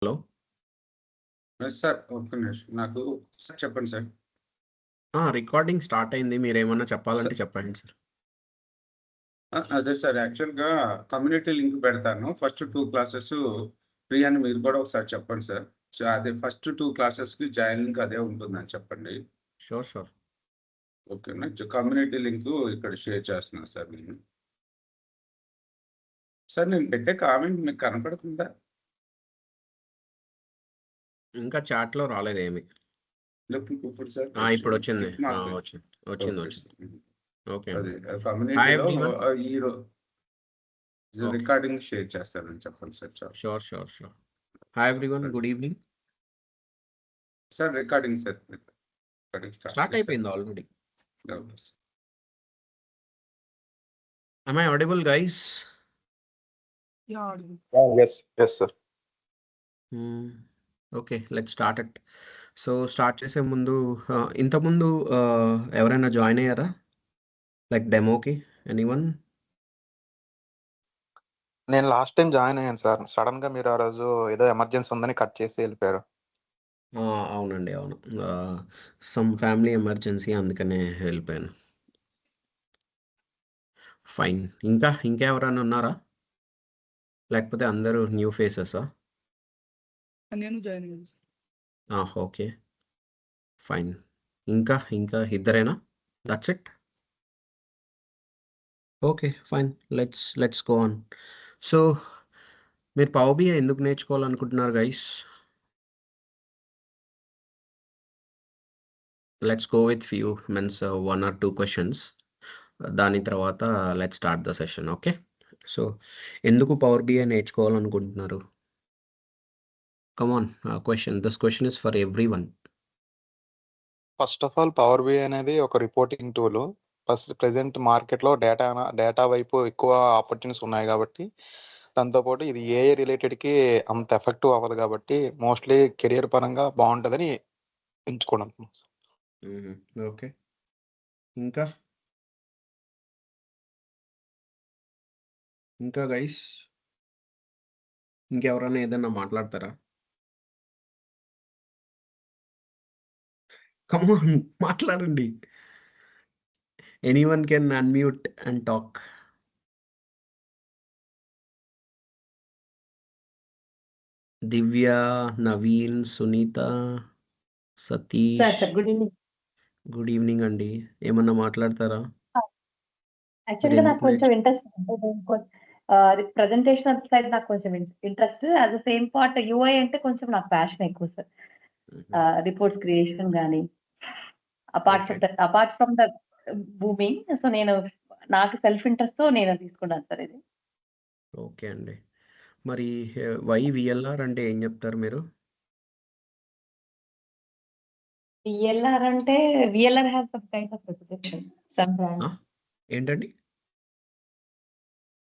Hello. Sir ఒక్క నిమిషం నాకు సార్ చెప్పండి సార్. రికార్డింగ్ స్టార్ట్ అయింది. మీరేమన్నా చెప్పాలంటే సార్ చెప్పండి సార్. అదే సార్ యాక్చువల్‌గా కమ్యూనిటీ లింక్ పెడతాను. ఫస్ట్ 2 క్లాసెస్ ఫ్రీ అని మీరు కూడా ఒకసారి చెప్పండి సార్. అదే ఫస్ట్ 2 క్లాసెస్‌కి జాయిన్ లింక్ అదే ఉంటుందని చెప్పండి. షూర్. ఓకేనా? కమ్యూనిటీ లింకు ఇక్కడ షేర్ చేస్తున్నాను సార్ నేను. సార్ నేను పెట్టే కామెంట్ మీకు కనపడుతుందా? ఇంకా చాట్‌లో రాలేదేమి. ఇప్పుడు సార్ ఇప్పుడు వచ్చింది. వచ్చింది. టిక్ మార్క్ వచ్చింది. వచ్చింది. ఓకే వచ్చింది. సార్. ఓకే అది అండి. హాయ్ కమ్యూనిటీలో ఎవ్రీవన్. ఈరో ఓకే. రికార్డింగ్ షేర్ చేస్తానని చెప్పండి సార్. చాలు. Sure. Hi everyone. Good evening. Sir recording sir. Recording start చేశాను. అయిపోయింది already. Okay sir. Am I audible guys? Yes, sir. Okay, let's start it. So start చేసే ముందు ఇంతకుముందు ఎవరైనా జాయిన్ అయ్యారా? లైక్ డెమోకి ఎనీవన్? నేను లాస్ట్ టైం జాయిన్ అయ్యాను సార్. సడన్ గా మీరు ఆ రోజు ఏదో ఎమర్జెన్సీ ఉందని కట్ చేసి వెళ్ళిపోయారు. అవునండి, అవును. సమ్ ఫ్యామిలీ ఎమర్జెన్సీ, అందుకనే వెళ్ళిపోయాను. ఫైన్. ఇంకా ఎవరైనా ఉన్నారా? లేకపోతే అందరూ న్యూ ఫేసెసా? నేను జాయిన్ అయ్యాను సార్. Okay, fine. ఇంకా ఇద్దరేనా? That's it. Okay, fine. Let's go on. So మీరు పవర్ బిఐ ఎందుకు నేర్చుకోవాలనుకుంటున్నారు guys? Let's go with few means 1 or 2 questions. దాని తర్వాత let's start the session. Okay. So ఎందుకు పవర్ బిఐ నేర్చుకోవాలనుకుంటున్నారు? Come on, question. This question is for everyone. First of all power BI అనేది ఒక reporting tool. Present మార్కెట్లో data వైపు ఎక్కువ opportunities ఉన్నాయి కాబట్టి, దాంతోపాటు ఇది ఏఐ రిలేటెడ్కి అంత ఎఫెక్టివ్ అవ్వదు కాబట్టి మోస్ట్లీ కెరియర్ పరంగా బాగుంటుందని ఎంచుకోవడం. ఓకే. ఇంకా గైస్, ఇంకెవరైనా ఏదన్నా మాట్లాడతారా? కమ్ ఆన్, మాట్లాడండి. Anyone can unmute and talk. Divya, Naveen, Sunitha, Satish. Sir good evening. Good evening అండి. ఏమన్నా మాట్లాడతారా? యాక్చువల్‌గా నాకు ఎందుకు కొంచెం ఇంట్రెస్ట్ ప్రెజెంటేషన్ సైడ్ నాకు కొంచెం interest. At the same part UI అంటే కొంచెం నాకు ప్యాషన్ ఎక్కువ సార్. రిపోర్ట్స్ క్రియేషన్ గాని, apart from the booming. So నేను నాకు సెల్ఫ్ ఇంట్రెస్ట్‌తో నేను తీసుకున్నాను సార్ ఇది. ఓకే అండి. మరి వై విఎల్ఆర్ అంటే ఏం చెప్తారు మీరు? విఎల్ఆర్ అంటే VLR has some kind of reputation, some brand. ఏంటండి?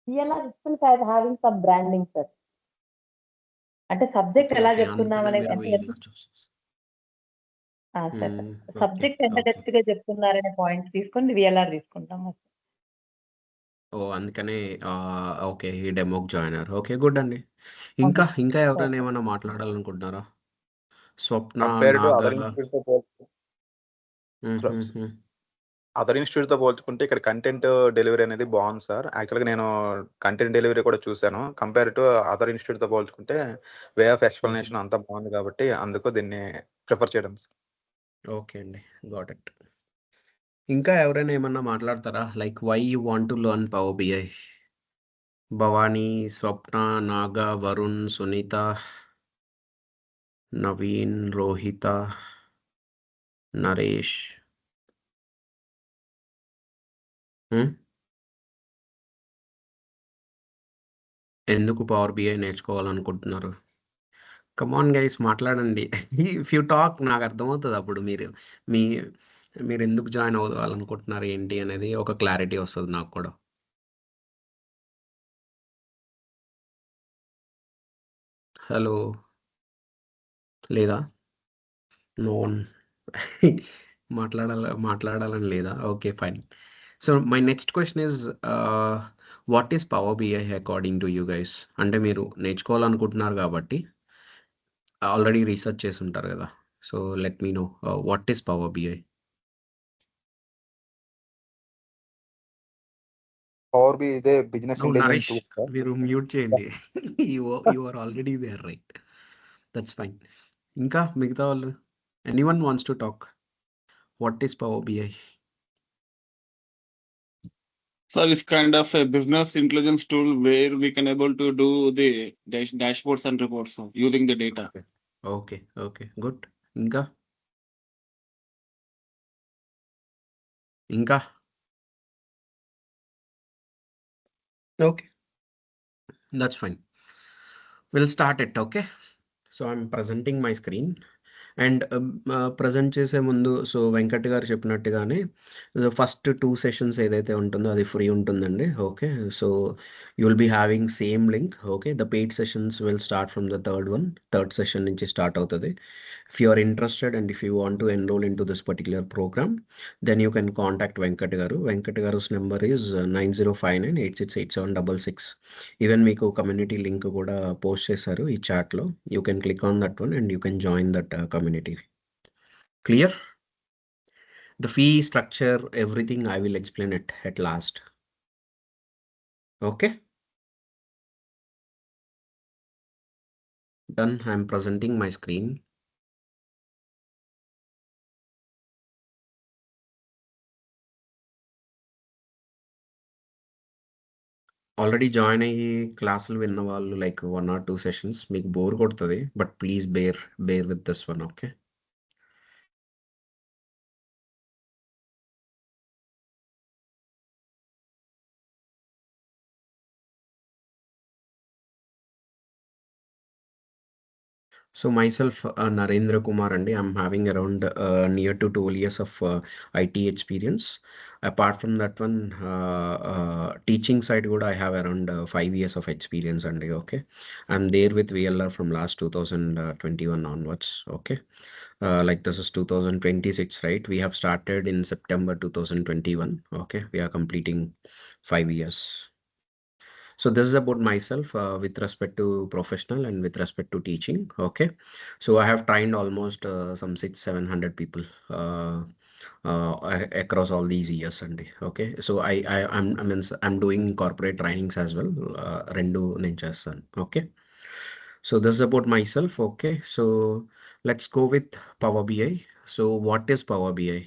VLR itself having some branding sir. అంటే సబ్జెక్ట్ ఎలా చెప్తున్నాం అనేది, అంటే సార్ సబ్జెక్ట్ ఎంత డెప్త్‌గా చెప్తున్నారనే పాయింట్ తీసుకొని విఎల్ఆర్ తీసుకుంటాం. అందుకనే ఓకే, ఈ డెమోకి జాయిన్ అయ్యారు. ఓకే, గుడ్ అండి. ఇంకా ఎవరైనా ఏమైనా మాట్లాడాలనుకుంటున్నారా? స్వప్న, కంపేర్ టు నాగా. అదర్ ఇన్స్టిట్యూట్‌తో పోల్చుకుంటే ఇక్కడ కంటెంట్ డెలివరీ అనేది బాగుంది సార్. యాక్చువల్‌గా నేను కంటెంట్ డెలివరీ కూడా చూసాను. కంపేర్ టు అదర్ ఇన్స్టిట్యూట్‌తో పోల్చుకుంటే వే ఆఫ్ ఎక్స్‌ప్లనేషన్ అంతా బాగుంది కాబట్టి అందుకు దీన్ని ప్రిఫర్ చేయడం సార్. ఓకే అండి, గాట్ ఇట్. ఇంకా ఎవరైనా ఏమన్నా మాట్లాడతారా? Like why you want to learn power BI? Bhavani, Swapna, Naga, Varun, Sunitha, Naveen, Rohitha, Naresh. ఎందుకు పవర్ బిఐ నేర్చుకోవాలనుకుంటున్నారు? కమాన్ గైస్, మాట్లాడండి. ఇఫ్ యూ టాక్ నాకు అర్థమవుతుంది. అప్పుడు మీరు ఎందుకు జాయిన్ అవ్వాలనుకుంటున్నారు ఏంటి అనేది ఒక క్లారిటీ వస్తుంది నాకు కూడా. హలో, లేదా? No one. మాట్లాడాలని లేదా? Okay, fine. So my next question is what is Power BI according to you guys? అంటే మీరు నేర్చుకోవాలనుకుంటున్నారు కాబట్టి ఆల్రెడీ రీసెర్చ్ చేసి ఉంటారు కదా. So let me know what is Power BI. Power BI ఇదే బిజినెస్ ఇంటెలిజెన్స్ నరేష్ టూల్. మీరు మ్యూట్ చేయండి. You are already there right. That's fine. ఇంకా మిగతా వాళ్ళు anyone wants to talk what is Power BI? So it's kind of a business intelligence tool where we can able to do the dashboards and reports using the data. Okay okay good. ఇంకా ఇంకా okay that's fine. Will start it. Okay so I'm presenting my screen and present చేసే ముందు so Venkat గారు చెప్పినట్టుగానే first 2 sessions ఏదైతే ఉంటుందో అది free ఉంటుందండి. Okay so you will be having same link. Okay the paid sessions will start from the third session నుంచి start అవుతుంది. If you are interested and if you want to enroll into this particular program, then you can contact Venkat Garu. Venkat Garu's number is 9059868766. Even మీకు community link కూడా post చేశారు ఈ chat లో. You can click on that one and you can join that community. Clear? The fee structure, everything I will explain it at last. Okay? Done. I am presenting my screen. Already join అయ్యి క్లాసులు విన్న వాళ్ళు like 1 or 2 sessions మీకు bore కొడుతుంది. But please bear with this one. Okay So myself, Narendra Kumar Andi, I'm having around near to 12 years of IT experience. Apart from that one, teaching side good, I have around 5 years of experience Andi. Okay, I'm there with VLR from last 2021 onwards. Okay, like this is 2026, right? We have started in September 2021. Okay, we are completing 5 years. So this is about myself with respect to professional and with respect to teaching. Okay, so I have trained almost some 600-700 people across all these years. And okay, so I'm doing corporate trainings as well. Rendu నేను చేస్తాను. Okay, so this is about myself. Okay, so let's go with Power BI. So what is Power BI?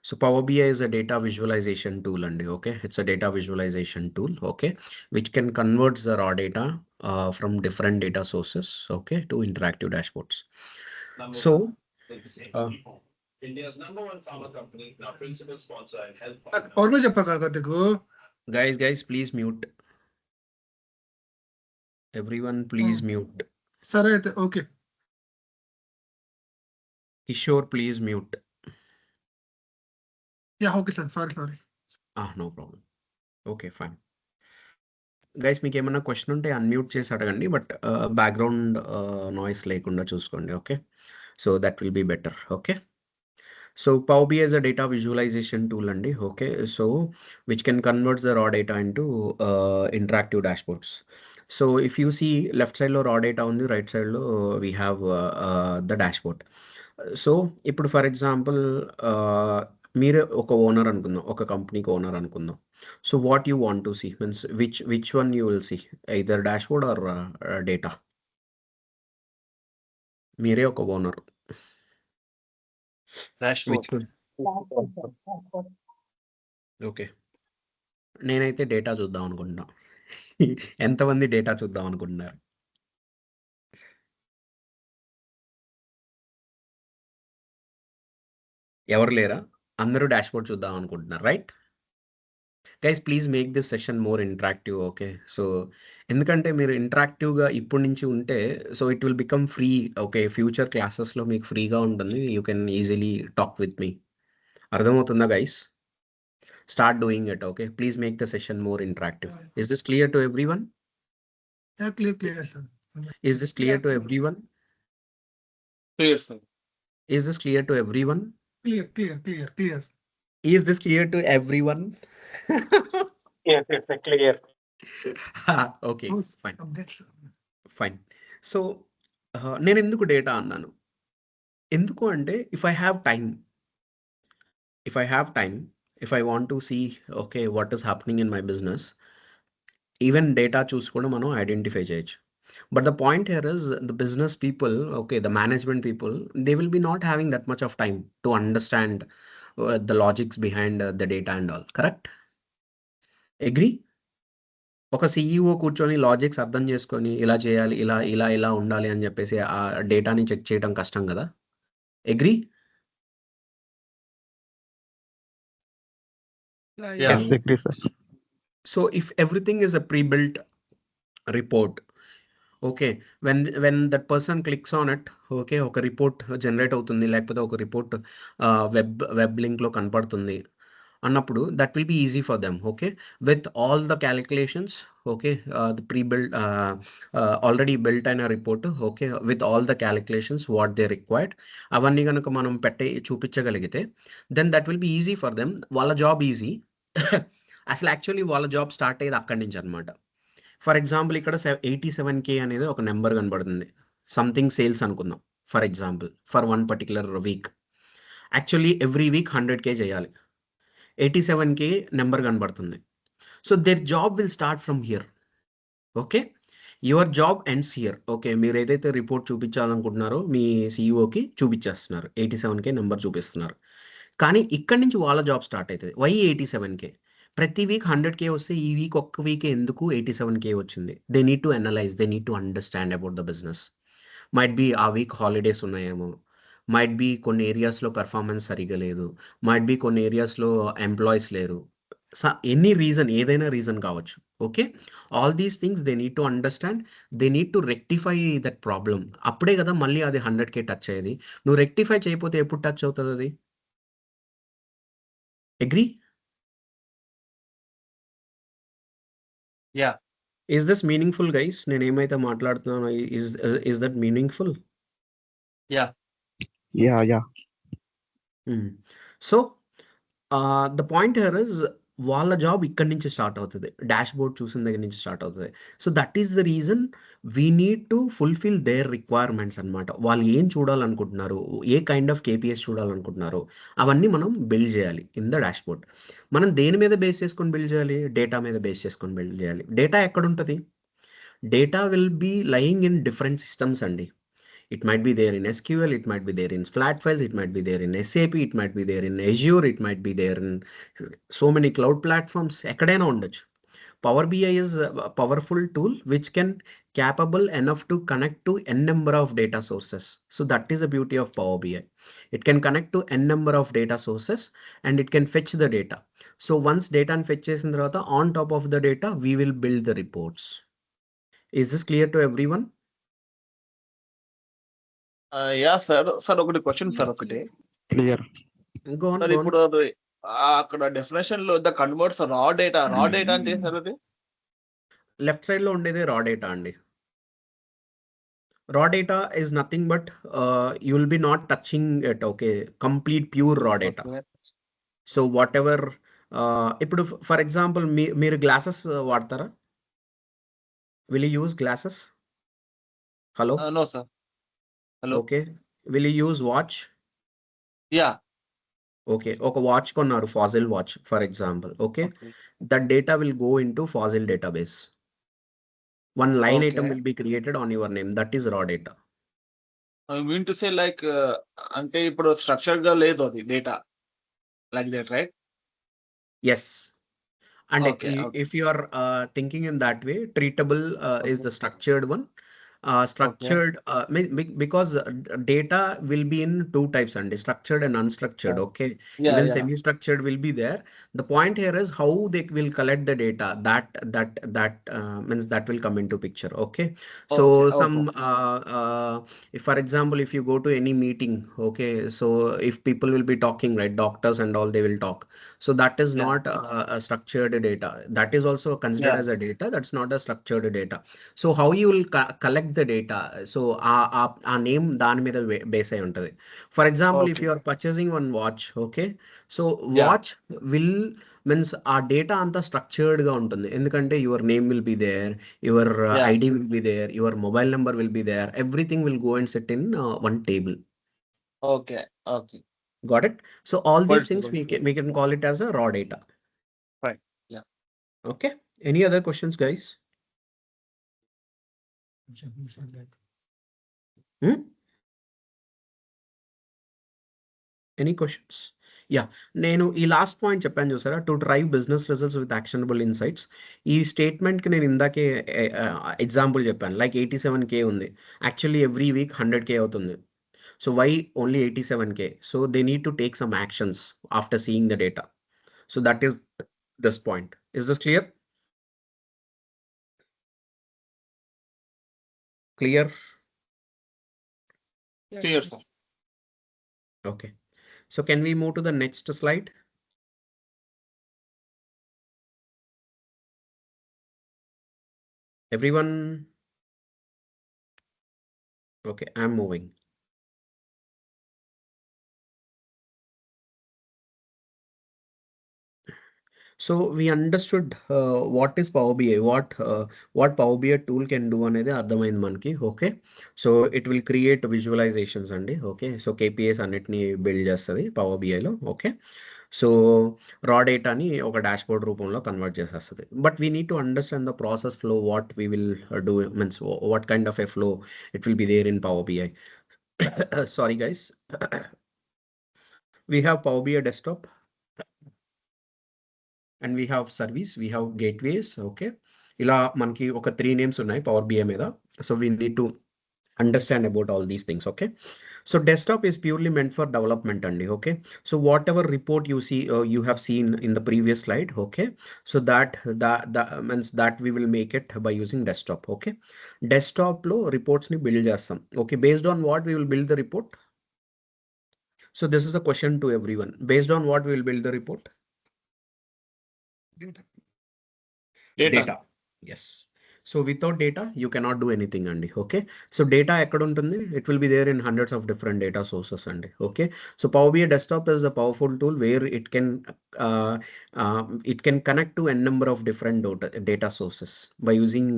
So Power BI is a data visualization tool, and okay, it's a data visualization tool, okay, which can convert the raw data from different data sources, okay, to interactive dashboards. So India's #1 pharma company, our principal sponsor and health और मैं जब पका करते को guys, please mute. Everyone, please mute. सारे okay. Kishore, please mute. Yeah, okay, sir. Sorry. No problem. Okay, fine. Guys మీకు ఏమన్నా question ఉంటే అన్మ్యూట్ చేసి అడగండి, బట్ బ్యాక్గ్రౌండ్ నాయిస్ లేకుండా చూసుకోండి. Okay, so that will be better. Okay, so Power BI is a data visualization tool అండి. Okay, so which can convert the raw data into interactive dashboards. So if you see left side లో raw data ఉంది, right side లో we have the dashboard. So ఇప్పుడు for example మీరే ఒక owner అనుకుందాం, ఒక కంపెనీకి ఓనర్ అనుకుందాం. So what you want to see means which one you will see, either dashboard or data. మీరే ఒక ఓనర్. ఓకే, నేనైతే డేటా చూద్దాం అనుకుంటున్నా. ఎంతమంది డేటా చూద్దాం అనుకుంటున్నారు? ఎవరు లేరా? అందరూ డాష్బోర్డ్ చూద్దాం అనుకుంటున్నారు, right? Guys please make this session more interactive. Okay, so ఎందుకంటే మీరు ఇంటరాక్టివ్గా ఇప్పటి నుంచి ఉంటే so it will become free. Okay, future క్లాసెస్లో మీకు ఫ్రీగా ఉంటుంది. You can easily talk with me. అర్థమవుతుందా guys? Start doing it. Okay, please make the session more interactive. Is this clear to everyone? Yeah, clear, sir. Is this clear to everyone? Clear, sir. Is this clear to everyone? Clear. Is this clear to everyone? Yes, clear. Okay, fine. Fine. So నేను ఎందుకు data అన్నాను? ఎందుకు అంటే if I have time, if I want to see okay what is happening in my business, even data చూసి కూడా మనం identify చేయొచ్చు. But the point here is the business people, okay, the management people, they will be not having that much of time to understand the logics behind the data and all. Correct? Agree? ఒక CEO కూర్చొని logics అర్థం చేసుకొని ఇలా చేయాలి, ఇలా ఇలా ఇలా ఉండాలి అని చెప్పేసి ఆ డేటాని చెక్ చేయడం కష్టం కదా. Agree? Yeah. Yes, agree, sir. So if everything is a pre-built report, okay, when that person clicks on it, okay, ఒక రిపోర్ట్ జనరేట్ అవుతుంది, లేకపోతే ఒక రిపోర్ట్ వెబ్ లింక్లో కనపడుతుంది అన్నప్పుడు that will be easy for them. Okay, with all the calculations, okay, the pre build already built అయిన report, okay, with all the calculations what they required, అవన్నీ కనుక మనం చూపించగలిగితే then that will be easy for them. వాళ్ళ job easy. అసలు actually వాళ్ళ job start అయ్యేది అక్కడి నుంచి అనమాట. ఫర్ ఎగ్జాంపుల్ ఇక్కడ 87K అనేది ఒక నెంబర్ కనబడుతుంది, సంథింగ్ సేల్స్ అనుకుందాం for example, for one particular week. Actually every week 100K చేయాలి, 87K నెంబర్ కనబడుతుంది. So their job will start from here. Okay, your job ends here. Okay, మీరు ఏదైతే report చూపించాలనుకుంటున్నారో మీ CEOకి చూపించేస్తున్నారు, 87K number చూపిస్తున్నారు. కానీ ఇక్కడి నుంచి వాళ్ళ జాబ్ స్టార్ట్ అవుతుంది. Why 87K? ప్రతి వీక్ 100K వస్తే ఈ వీక్ ఒక్క వీకే ఎందుకు 87K వచ్చింది? They need to analyse, they need to understand about the business. Might be ఆ వీక్ హాలిడేస్ ఉన్నాయేమో, మైట్ బి కొన్ని ఏరియాస్లో పెర్ఫార్మెన్స్ సరిగా లేదు, మైట్ బి కొన్ని ఏరియాస్లో ఎంప్లాయీస్ లేరు, ఎనీ రీజన్, ఏదైనా రీజన్ కావచ్చు. Okay, all these things they need to understand, they need to rectify that problem. అప్పుడే కదా మళ్ళీ అది 100K టచ్ అయ్యేది. నువ్వు రెక్టిఫై చేయకపోతే ఎప్పుడు టచ్ అవుతుంది అది? Agree? Yeah. Is this meaningful, guys? నేను ఏమైతే మాట్లాడుతున్నానో is that meaningful? Yeah. Yeah. So the point here is వాళ్ళ జాబ్ ఇక్కడి నుంచి స్టార్ట్ అవుతుంది, డాష్ బోర్డ్ చూసిన దగ్గర నుంచి స్టార్ట్ అవుతుంది. So that is the reason we need to fulfil there requirements అనమాట. వాళ్ళు ఏం చూడాలనుకుంటున్నారు, ఏ కైండ్ ఆఫ్ KPIs చూడాలనుకుంటున్నారు, అవన్నీ మనం బిల్డ్ చేయాలి ఇన్ ద డాష్ బోర్డ్. మనం దేని మీద బేస్ చేసుకొని బిల్డ్ చేయాలి? డేటా మీద బేస్ చేసుకొని బిల్డ్ చేయాలి. డేటా ఎక్కడ ఉంటుంది? Data will be lying in different systems అండి. It might be there in SQL, it might be there in flat files, it might be there in SAP, it might be there in Azure, it might be there in so many cloud platforms. ఎక్కడైనా ఉండొచ్చు. Power BI is a powerful tool which can capable enough to connect to n number of data sources. So that is the beauty of Power BI. It can connect to n number of data sources and it can fetch the data. So once data and fetch చేసిన తర్వాత on top of the data we will build the reports. Is this clear to everyone? Yeah sir. Sir ఒకటి question sir, ఒకటి Clear. Go on, sir. go on. ఇప్పుడు అది అక్కడ definition లో the converts raw data అంటే sir అది left side లో ఉండేది రా డేటా అండి. Raw data is nothing but you will be not touching it. Okay, complete pure raw data. So whatever, ఇప్పుడు ఫర్ ఎగ్జాంపుల్ మీరు glasses వాడతారా? Will you use glasses? Hello? No sir. Hello. Okay, will you use watch? Yeah. Okay, ఒక watch కొన్నారు, Fossil watch for example. Okay, that data will go into Fossil database. One line item will be created on your name. That is raw data. I mean to say like అంటే ఇప్పుడు structured గా లేదు అది data like that, right? Yes. And Okay. if you are thinking in that way, treatable is the structured one. Structured because data will be in two types, and structured and unstructured. Okay, even semi-structured will be there. The point here is how they will collect the data. That means that will come into picture. Okay, so some if for example if you go to any meeting, okay, so if people will be talking, right, doctors and all, they will talk. So that is not a structured data. That is also considered as a data. That's not a structured data. So how you will collect the data? So our name దాని మీద base అయి ఉంటుంది. For example, if you are purchasing one watch, okay, so watch will means ఆ data అంతా స్ట్రక్చర్డ్గా ఉంటుంది, ఎందుకంటే your name will be there, your Yeah. ID will be there, your mobile number will be there, everything will go and sit in one table. Okay. Okay. Got it? So all these Good, things good. we can call it as a raw data. Fine. Yeah. Okay. Any other questions, guys? Any questions? Yeah, నేను ఈ last point చెప్పాను చూసారా, to drive business results with actionable insights. ఈ స్టేట్మెంట్కి నేను ఇందాకే example చెప్పాను, like 87K ఉంది, actually every week 100K అవుతుంది. So why only 87K? So they need to take some actions after seeing the data. So that is this point. Is this clear? Clear? Clear, sir. Okay. So can we move to the next slide? Everyone? Okay, I'm moving. So we understood what is Power BI, what Power BI tool can do అనేది అర్థమైంది మనకి. Okay, so it will create visualizations అండి. Okay, so KPIs అన్నిటిని build చేస్తుంది Power BIలో. Okay, so raw డేటాని ఒక dashboard రూపంలో కన్వర్ట్ చేసేస్తుంది. But we need to understand the process flow, what we will do, means what kind of a flow it will be there in Power BI. Sorry guys. We have Power BI desktop and we have service, we have gateways. Okay, ఇలా మనకి ఒక 3 names ఉన్నాయి Power BI మీద. So we need to understand about all these things. Okay, so desktop is purely meant for development only. Okay, so whatever report you see, you have seen in the previous slide. Okay, so that means that we will make it by using desktop. Okay, desktop lo reports ni build chestam. Okay, based on what we will build the report? So this is a question to everyone. Based on what we will build the report? Data. Yes. So without data, you cannot do anything, Andy. Okay. So data ekkada untundi? It will be there in hundreds of different data sources, Andy. Okay. So Power BI desktop is a powerful tool where it can connect to a number of different data sources by using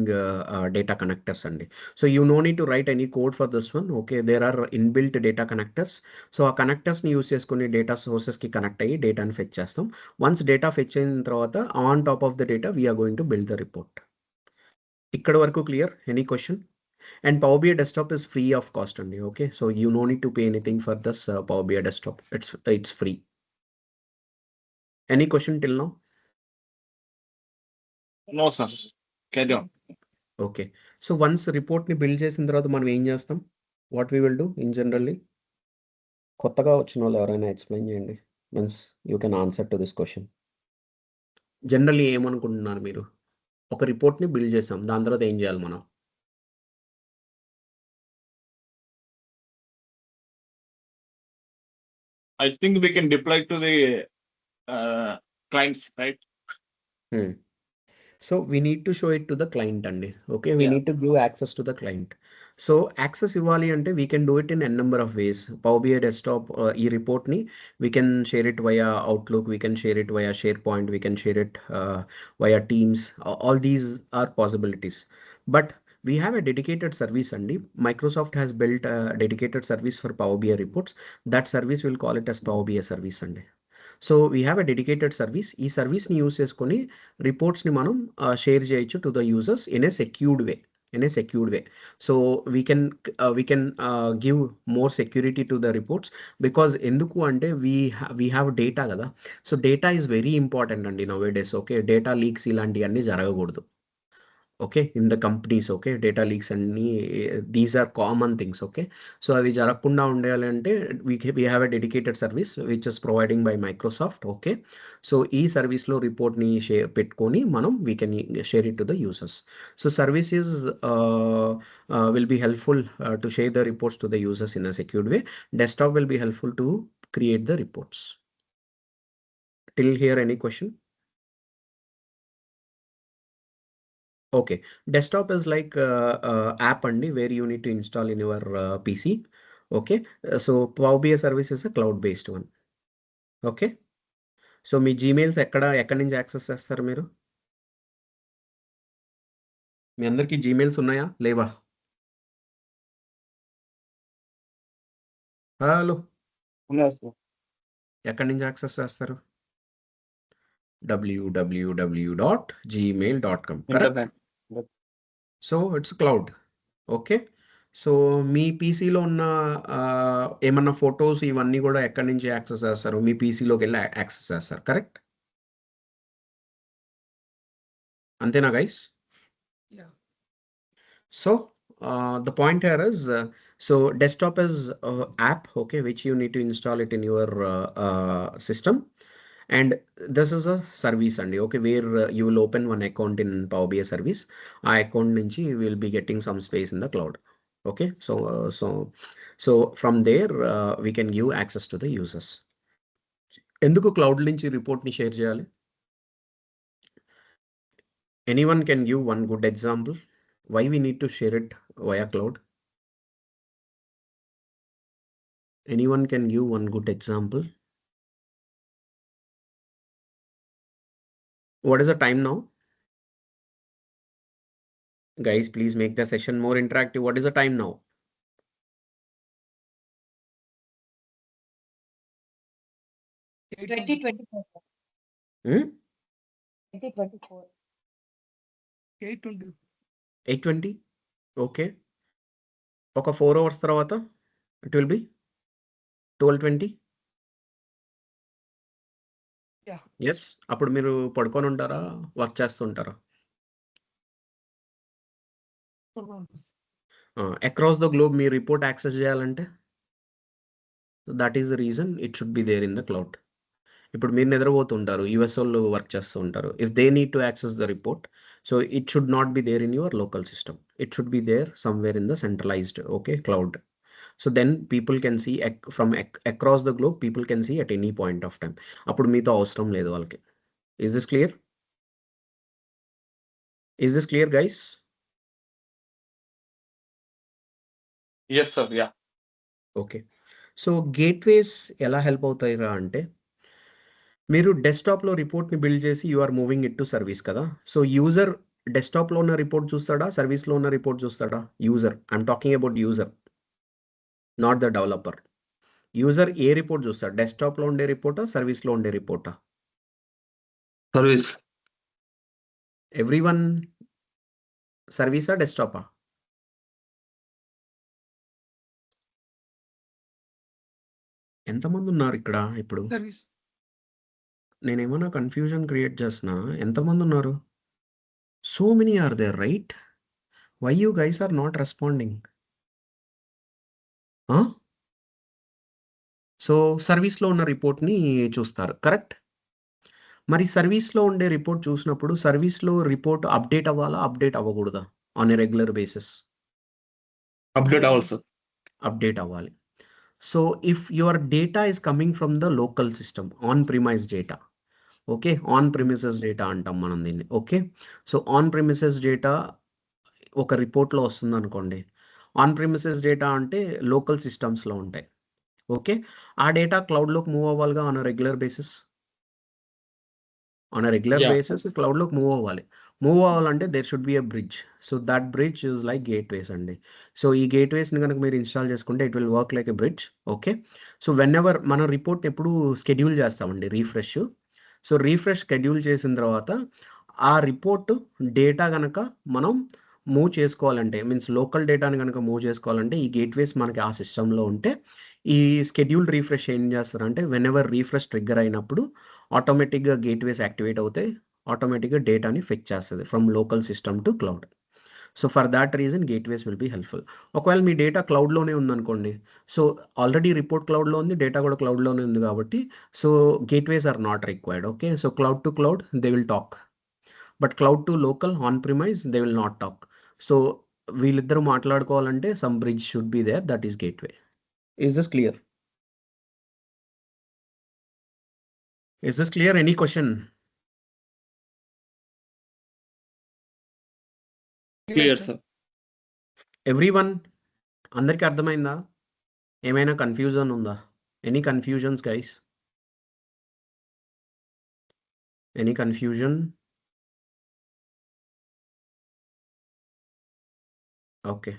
data connectors, Andy. So you no need to write any code for this one. Okay. There are inbuilt data connectors. So a connectors ni use cheskoni data sources ki connect ayi data ni fetch chestam. Once data fetch ayin tarvata, on top of the data, we are going to build the report. ఇక్కడ వరకు clear? Any question? And Power BI desktop is free of cost only. Okay, so you no need to pay anything for this Power BI desktop. It's free. Any question till now? No, sir. Carry on. Okay, so once report ni build చేసిన తర్వాత మనం ఏం చేస్తాం? What we will do in generally? కొత్తగా వచ్చిన వాళ్ళు ఎవరైనా explain చేయండి. Means you can answer to this question. Generally ఏమనుకుంటున్నారు మీరు? ఒక రిపోర్ట్ని బిల్డ్ చేసాం, దాని తర్వాత ఏం చేయాలి మనం? I think we can deploy to the clients, right? So we need to show it to the client andi. Okay, we need to give access to the client. So access ఇవ్వాలి అంటే we can do it in a number of ways. Power BI desktop ఈ report ni we can share it via Outlook, we can share it via SharePoint, we can share it via Teams. All these are possibilities. But we have a dedicated service andi. Microsoft has built a dedicated service for Power BI reports. That service will call it as Power BI service andi. So we have a dedicated service. ఈ service ని use చేసుకొని reports ని మనం share చేయొచ్చు to the users in a secured way. So we can give more security to the reports, because ఎందుకు అంటే we have data కదా. So data is very important అండి nowadays. Okay, data leaks ఇలాంటివన్నీ జరగకూడదు. Okay, in the companies. Okay, data leaks and these are common things. Okay, so avi jarakunda undalante we have a dedicated service which is providing by Microsoft. Okay, so ee service lo report ni petkoni manam we can share it to the users. So services will be helpful to share the reports to the users in a secured way. Desktop will be helpful to create the reports. Till here, any question? Okay, desktop is like app only where you need to install in your PC. Okay, so Power BI service is a cloud-based one. Okay, so me Gmails ఎక్కడి నుంచి access చేస్తారు మీరు? మీ అందరికీ Gmails ఉన్నాయా? లేవా? Hello! ఉన్నారు sir. ఎక్కడి నుంచి యాక్సెస్ చేస్తారు? www.gmail.com correct? Internet. So it's cloud. Okay. So మీ పీసీలో ఉన్న ఏమన్నా ఫోటోస్ ఇవన్నీ కూడా ఎక్కడి నుంచి యాక్సెస్ చేస్తారు? మీ పీసీలోకి వెళ్ళి యాక్సెస్ చేస్తారు. కరెక్ట్? అంతేనా guys? Yeah. So the point here is so desktop is app, okay, which you need to install it in your system, and this is a service and okay, where you will open one account in Power BI service. Our account nunchi we will be getting some space in the cloud. Okay, so from there we can give access to the users. ఎందుకు cloud నుంచి report ని share చేయాలి? Anyone can give one good example why we need to share it via cloud? Anyone can give one good example? What is the time now? Guys, please make the session more interactive. What is the time now? Eight 2024. Hmm? 2024. 8:20. 8:20? Okay. ఒక 4 hours తర్వాత it will be 12:20? Yeah. Yes. అప్పుడు మీరు పడుకొని ఉంటారా? Work చేస్తుంటారా? Across the globe మీ report access చేయాలంటే that is the reason it should be there in the cloud. ఇప్పుడు మీరు నిద్రపోతుంటారు, యుఎస్ వాళ్ళు వర్క్ చేస్తూ ఉంటారు. If they need to access the report, so it should not be there in your local system. It should be there somewhere in the centralized okay cloud. So then people can see from across the globe, people can see at any point of time. అప్పుడు మీతో అవసరం లేదు వాళ్ళకి. Is this clear? Is this clear guys? Yes, sir. Yeah. Okay. So gateways ఎలా help అవుతాయిరా అంటే, మీరు డెస్క్టాప్లో రిపోర్ట్ని బిల్డ్ చేసి you are moving it to service కదా. సో యూజర్ డెస్క్టాప్లో ఉన్న రిపోర్ట్ చూస్తాడా, సర్వీస్లో ఉన్న రిపోర్ట్ చూస్తాడా? User. I'm talking about user, not the developer. User ఏ రిపోర్ట్ చూస్తాడు? డెస్క్టాప్లో ఉండే రిపోర్టా, సర్వీస్లో ఉండే రిపోర్టా? Service. ఎవ్రీవన్ సర్వీసా, డెస్క్టాపా? ఎంతమంది ఉన్నారు ఇక్కడ ఇప్పుడు? Service. నేనేమన్నా కన్ఫ్యూజన్ క్రియేట్ చేస్తున్నా? ఎంతమంది ఉన్నారు? So many are there right? Why you guys are not responding? So సర్వీస్లో ఉన్న రిపోర్ట్ని చూస్తారు, కరెక్ట్? మరి సర్వీస్లో ఉండే రిపోర్ట్ చూసినప్పుడు సర్వీస్లో రిపోర్ట్ అప్డేట్ అవ్వాలా, అప్డేట్ అవ్వకూడదా on a regular basis? Update also. Update అవ్వాలి. So if your data is coming from the local system, on premise data, okay, on premises data అంటాం మనం దీన్ని. Okay, so on premises data ఒక రిపోర్ట్లో వస్తుంది అనుకోండి. ఆన్ ప్రిమిసెస్ డేటా అంటే local సిస్టమ్స్లో ఉంటాయి. ఓకే, ఆ డేటా క్లౌడ్లోకి మూవ్ అవ్వాలిగా on regular basis. On regular Yeah. Basis క్లౌడ్లోకి మూవ్ అవ్వాలి. మూవ్ అవ్వాలంటే there should be a bridge. So that bridge is like gateways అండి. సో ఈ గేట్వేస్ని కనుక మీరు ఇన్స్టాల్ చేసుకుంటే it will work like a bridge. Okay, so whenever మన రిపోర్ట్ ఎప్పుడు స్కెడ్యూల్ చేస్తామండి, రీఫ్రెష్. సో రీఫ్రెష్ షెడ్యూల్ చేసిన తర్వాత ఆ రిపోర్ట్ డేటా కనుక మనం మూవ్ చేసుకోవాలంటే, మీన్స్ లోకల్ డేటాని కనుక మూవ్ చేసుకోవాలంటే ఈ గేట్వేస్ మనకి ఆ సిస్టంలో ఉంటే ఈ స్కెడ్యూల్ రీఫ్రెష్ ఏం చేస్తారంటే వెన్ ఎవర్ రీఫ్రెష్ ట్రిగ్గర్ అయినప్పుడు ఆటోమేటిక్గా గేట్వేస్ యాక్టివేట్ అవుతాయి, ఆటోమేటిక్గా డేటాని ఫెచ్ చేస్తుంది from local system to cloud. So for that reason gateways will be helpful. ఒకవేళ మీ డేటా క్లౌడ్లోనే ఉందనుకోండి, సో ఆల్రెడీ రిపోర్ట్ క్లౌడ్లో ఉంది, డేటా కూడా క్లౌడ్లోనే ఉంది కాబట్టి so gateways are not required. Okay, so cloud to cloud they will talk, but cloud to local on premise they will not talk. So వీళ్ళిద్దరూ మాట్లాడుకోవాలంటే some bridge should be there, that is gateway. Is this clear? Is this clear? Any question? Clear, sir. Everyone, అందరికీ అర్థమైందా? ఏమైనా confusion ఉందా? Any confusions guys? Any confusion? Okay.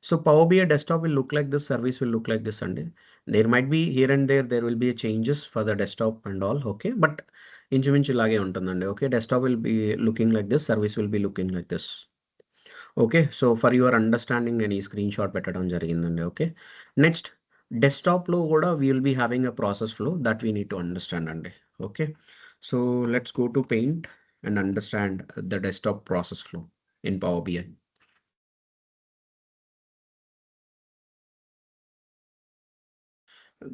So Power BI desktop will look like this, service will look like this, and there might be here and there will be changes for the desktop and all, okay, but ఇంచుమించు ఇలాగే ఉంటుందండి. Okay, desktop will be looking like this, service will be looking like this. Okay, so for your understanding నేను ఈ screen shot పెట్టడం జరిగిందండి. Okay, next డెస్క్టాప్లో కూడా we will be having a process flow that we need to understand అండి. Okay, so let's go to paint and understand the desktop process flow in Power BI.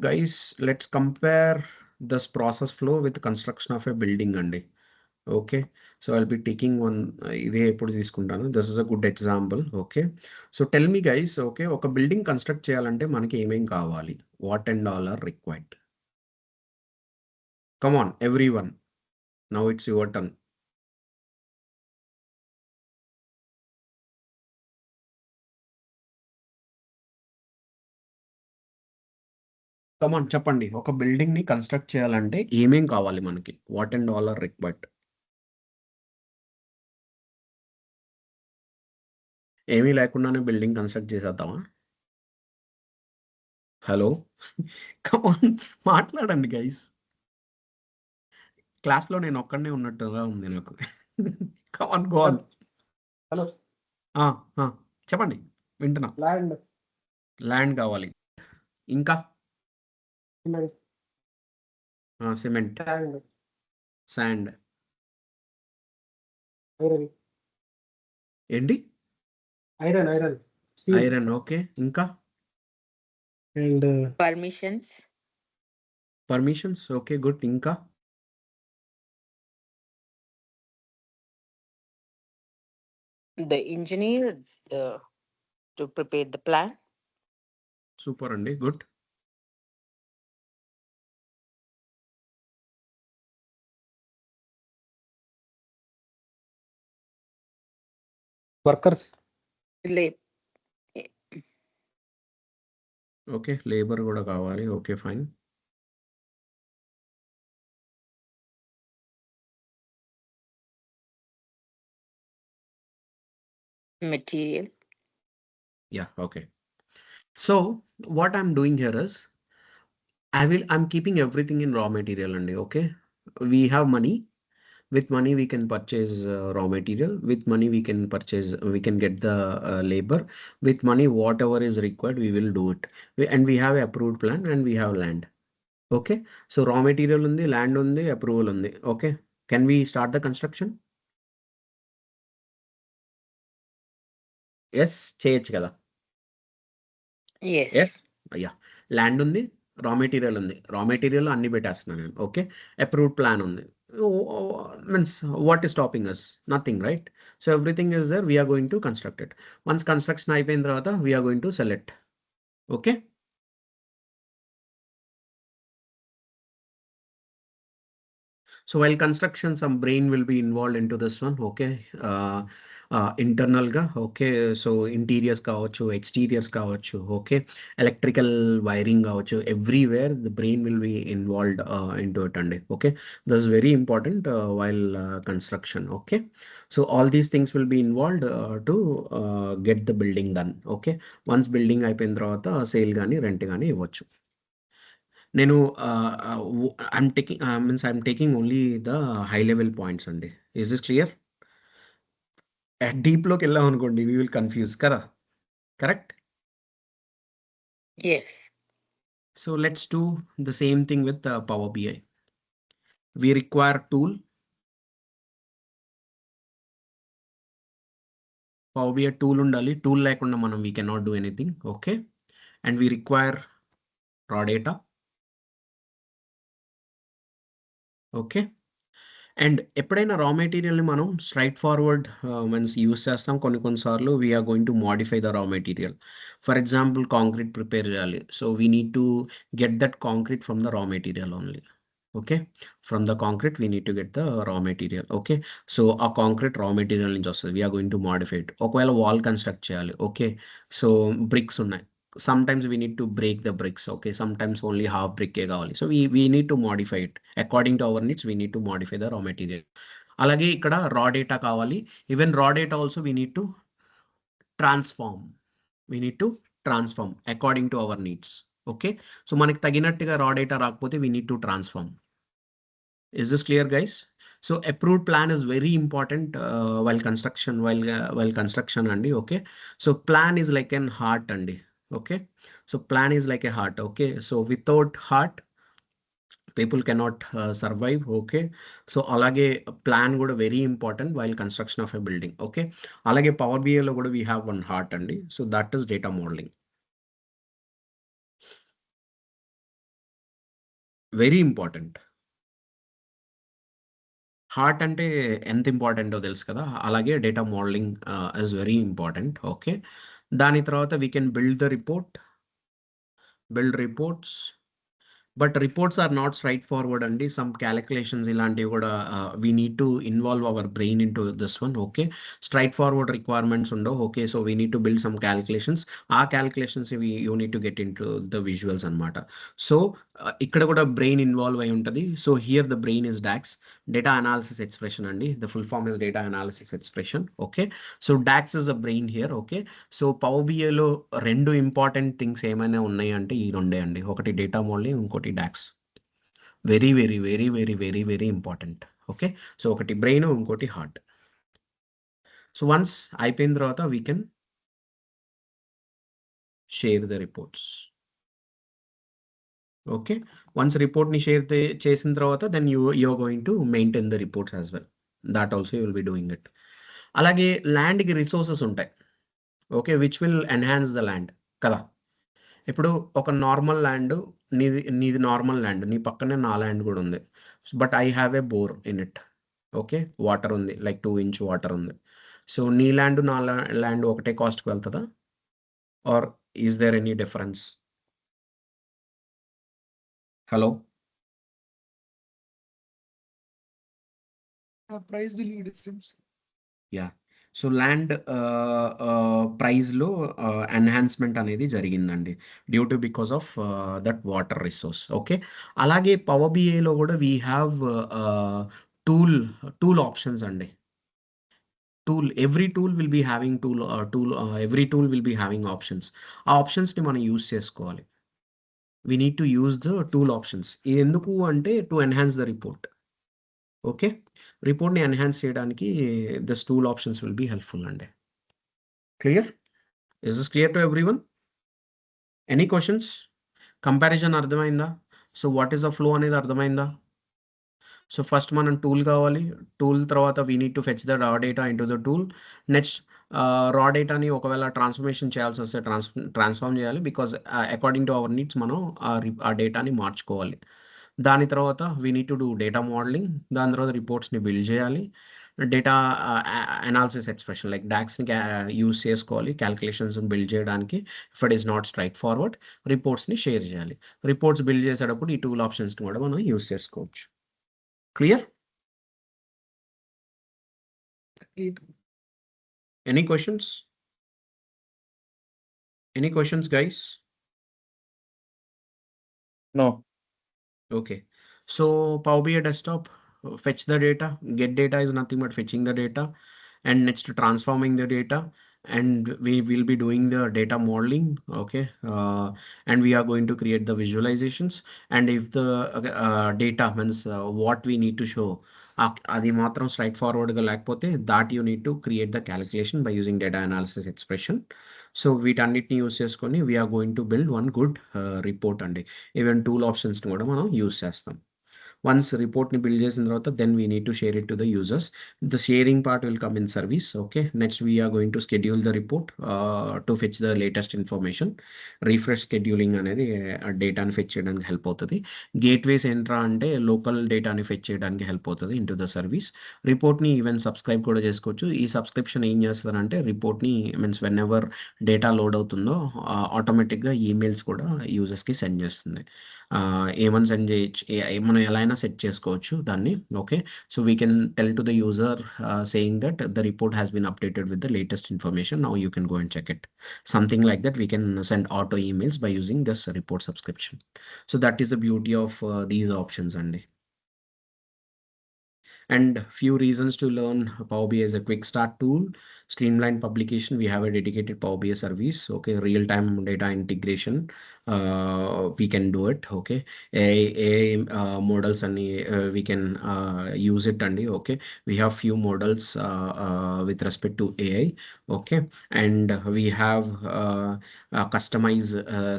Guys, let's compare this process flow with construction of a building అండి. Okay, so I'll be taking one ఇదే ఎప్పుడు తీసుకుంటాను. This is a good example. Okay, so tell me guys, okay, ఒక building construct చేయాలంటే మనకి ఏమేం కావాలి? What and all are required? Come on everyone, now it's your turn. కమాన్ చెప్పండి, ఒక బిల్డింగ్ ని కన్స్ట్రక్ట్ చేయాలంటే ఏమేం కావాలి మనకి? What and all are required? ఏమీ లేకుండానే బిల్డింగ్ కన్స్ట్రక్ట్ చేసేద్దామా? హలో, కమాన్ మాట్లాడండి గైస్. క్లాస్లో నేను ఒక్కడనే ఉన్నట్టుగా ఉంది నాకు. Come on go on. హలో, చెప్పండి, వింటున్నా. ల్యాండ్ కావాలి, ఇంకా సిమెంట్, శాండ్, ఏంటి? ఐరన్. ఓకే, ఇంకా అండ్ పర్మిషన్స్. Okay, good. ఇంకా the engineer to prepare the plan. Super అండి, గుడ్. వర్కర్స్. ఓకే, లేబర్ కూడా కావాలి. Okay, fine. Material. Yeah, okay. So what I'm doing here is I'm keeping everything in raw material and okay. We have money. With money we can purchase raw material. With money we can get the labor. With money whatever is required we will do it. And we have approved plan and we have land. Okay, so raw material undi, land undi, approval undi. Okay, can we start the construction? Yes, చేయొచ్చు కదా. Yes. అయ్యా, land ఉంది, raw material ఉంది. Raw material అన్ని పెట్టేస్తున్నాను నేను. Okay, approved plan ఉంది. Means what is stopping us? Nothing, right? So everything is there, we're going to construct it. Once construction అయిపోయిన తర్వాత we're going to sell it. Okay, so while construction some brain will be involved into this one. Okay, internal ga. Okay, so interiors kaavachu, exteriors kaavachu. Okay, electrical wiring kaavachu, everywhere the brain will be involved into it. And okay, this is very important while construction. Okay, so all these things will be involved to get the building done. Okay, once building అయిపోయిన తర్వాత sale గానీ rent గానీ ఇవ్వచ్చు. నేను I'm taking only the high level points అండి. Is this clear? Deep లోకి వెళ్ళాం అనుకోండి we will confuse కదా, correct? Yes. So let's do the same thing with Power BI. We require tool. Power BI tool ఉండాలి. Tool లేకుండా మనం we cannot do anything. Okay, and we require raw data. Okay, and ఎప్పుడైనా రా మెటీరియల్ని మనం straight forward means use చేస్తాం. కొన్నిసార్లు we are going to modify the raw material. For example concrete prepare చేయాలి. So we need to get that concrete from the raw material only. Okay, from the concrete we need to get the raw material. Okay, so ఆ concrete raw material నుంచి వస్తుంది. We are going to modify it. ఒకవేళ wall construct చేయాలి. Okay, so bricks ఉన్నాయి. sometimes we need to break the bricks, okay, sometimes only half brick కావాలి. So we need to modify it according to our needs. We need to modify the raw material. అలాగే ఇక్కడ raw data కావాలి. Even raw data also we need to transform. We need to transform according to our needs. Okay, so మనకి తగినట్టుగా raw data రాకపోతే we need to transform. Is this clear, guys? So approved plan is very important while construction andi. Okay, so plan is like an heart andi. Okay, so plan is like a heart. Okay, so without heart people cannot survive. Okay, so alage plan kuda very important while construction of a building. Okay, alage Power BI lo kuda we have one heart andi. So that is data modeling. Very important. Heart అంటే ఎంత ఇంపార్టెంటో తెలుసు కదా, అలాగే data modelling is very important. Okay, దాని తర్వాత we can build reports, but reports are not straightforward అండి. Some calculations ఇలాంటివి కూడా we need to involve our brain into this one. Okay, straightforward requirements ఉండవు. Okay, so we need to build some calculations. ఆ calculations you need to get into the visuals అనమాట. So ఇక్కడ కూడా brain involve అయి ఉంటుంది. So here the brain is DAX, data analysis expression అండి. The full form is data analysis expression. Okay, so DAX is a brain here. Okay, so power బిఐలో రెండు important things ఏమైనా ఉన్నాయి అంటే ఈ రెండే అండి. ఒకటి డేటా మోడలింగ్, ఇంకోటి DAX. Very very very very very very important. Okay, so ఒకటి బ్రెయిన్, ఇంకోటి హార్ట్. సో వన్స్ అయిపోయిన తర్వాత we can share the reports. Okay, once రిపోర్ట్ని షేర్ చేసిన తర్వాత then you're going to maintain the reports as well. That also you will be doing it. అలాగే ల్యాండ్కి resources ఉంటాయి. Okay, which will enhance the land కదా. ఇప్పుడు ఒక normal land, నీది నార్మల్ ల్యాండ్, నీ పక్కనే నా ల్యాండ్ కూడా ఉంది. But I have a bore in it. Okay, water ఉంది, లైక్ 2 inch వాటర్ ఉంది. సో నీ ల్యాండ్ నా ల్యాండ్ ఒకటే కాస్ట్కి వెళ్తుందా, or is there any difference? Hello, Price will be difference. Yeah. So land ప్రైస్లో ఎన్హాన్స్మెంట్ అనేది జరిగిందండి due to because of that water resource. Okay, అలాగే పవర్ బిఐలో కూడా వీ హ్యావ్ టూల్ ఆప్షన్స్ అండి. Every tool will be having every tool will be having options. ఆ ఆప్షన్స్ని మనం యూజ్ చేసుకోవాలి. We need to use the tool options. ఇది ఎందుకు అంటే to enhance the report. Okay, రిపోర్ట్ని ఎన్హాన్స్ చేయడానికి this tool options will be helpful అండి. Clear? Is this clear to everyone? Any questions? Comparison అర్థమైందా? So what is the flow అనేది అర్థమైందా? So first మనం టూల్ కావాలి. టూల్ తర్వాత we need to fetch the raw data into the tool. Next raw డేటాని ఒకవేళ transformation చేయాల్సి వస్తే ట్రాన్స్ఫార్మ్ చేయాలి. Because according to our needs మనం ఆ డేటాని మార్చుకోవాలి. దాని తర్వాత we need to do data modelling. దాని తర్వాత రిపోర్ట్స్ని బిల్డ్ చేయాలి. డేటా అనాలిసిస్ ఎక్స్ప్రెషన్ లైక్ DAXని యూజ్ చేసుకోవాలి క్యాలిక్యులేషన్స్ బిల్డ్ చేయడానికి. If it is not straightforward, రిపోర్ట్స్ని షేర్ చేయాలి. రిపోర్ట్స్ బిల్డ్ చేసేటప్పుడు ఈ టూల్ ఆప్షన్స్ని కూడా మనం యూజ్ చేసుకోవచ్చు. Clear? Any questions? Any questions guys? No. Okay, so Power BI desktop, fetch the data. Get data is nothing but fetching the data, and next transforming the data, and we will be doing the data modeling. Okay, and we are going to create the visualizations, and if the data means what we need to show adi matram straight forward ga lekapothe, that you need to create the calculation by using data analysis expression. So వీటన్నిటిని use చేసుకొని we're going to build one good report అండి. Even tool ఆప్షన్స్ని కూడా మనం use చేస్తాం. Once రిపోర్ట్ని build చేసిన తర్వాత then we need to share it to the users. The sharing part will come in service. Okay, next we're going to schedule the report to fetch the latest information. Refresh scheduling అనేది డేటాని fetch చేయడానికి help అవుతుంది. Gateways ఎంట్రా అంటే local డేటాని fetch చేయడానికి help అవుతుంది into the service. రిపోర్ట్ని even subscribe కూడా చేసుకోవచ్చు. ఈ సబ్స్క్రిప్షన్ ఏం చేస్తారంటే రిపోర్ట్ని means whenever data load అవుతుందో ఆటోమేటిక్గా ఈమెయిల్స్ కూడా యూజర్స్కి సెండ్ చేస్తుంది. ఏమని సెండ్ చేయొచ్చు, మనం ఎలా అయినా సెట్ చేసుకోవచ్చు దాన్ని. Okay, so we can tell to the user saying that the report has been updated with the latest information, now you can go and check it. Something like that, we can send auto emails by using this report subscription. So that is the beauty of these options. And few reasons to learn Power BI as a quick start tool. Streamlined publication, we have a dedicated Power BI service. Okay, real-time data integration, we can do it. Okay, AI models and we can use it. And okay, we have few models with respect to AI. Okay, and we have customized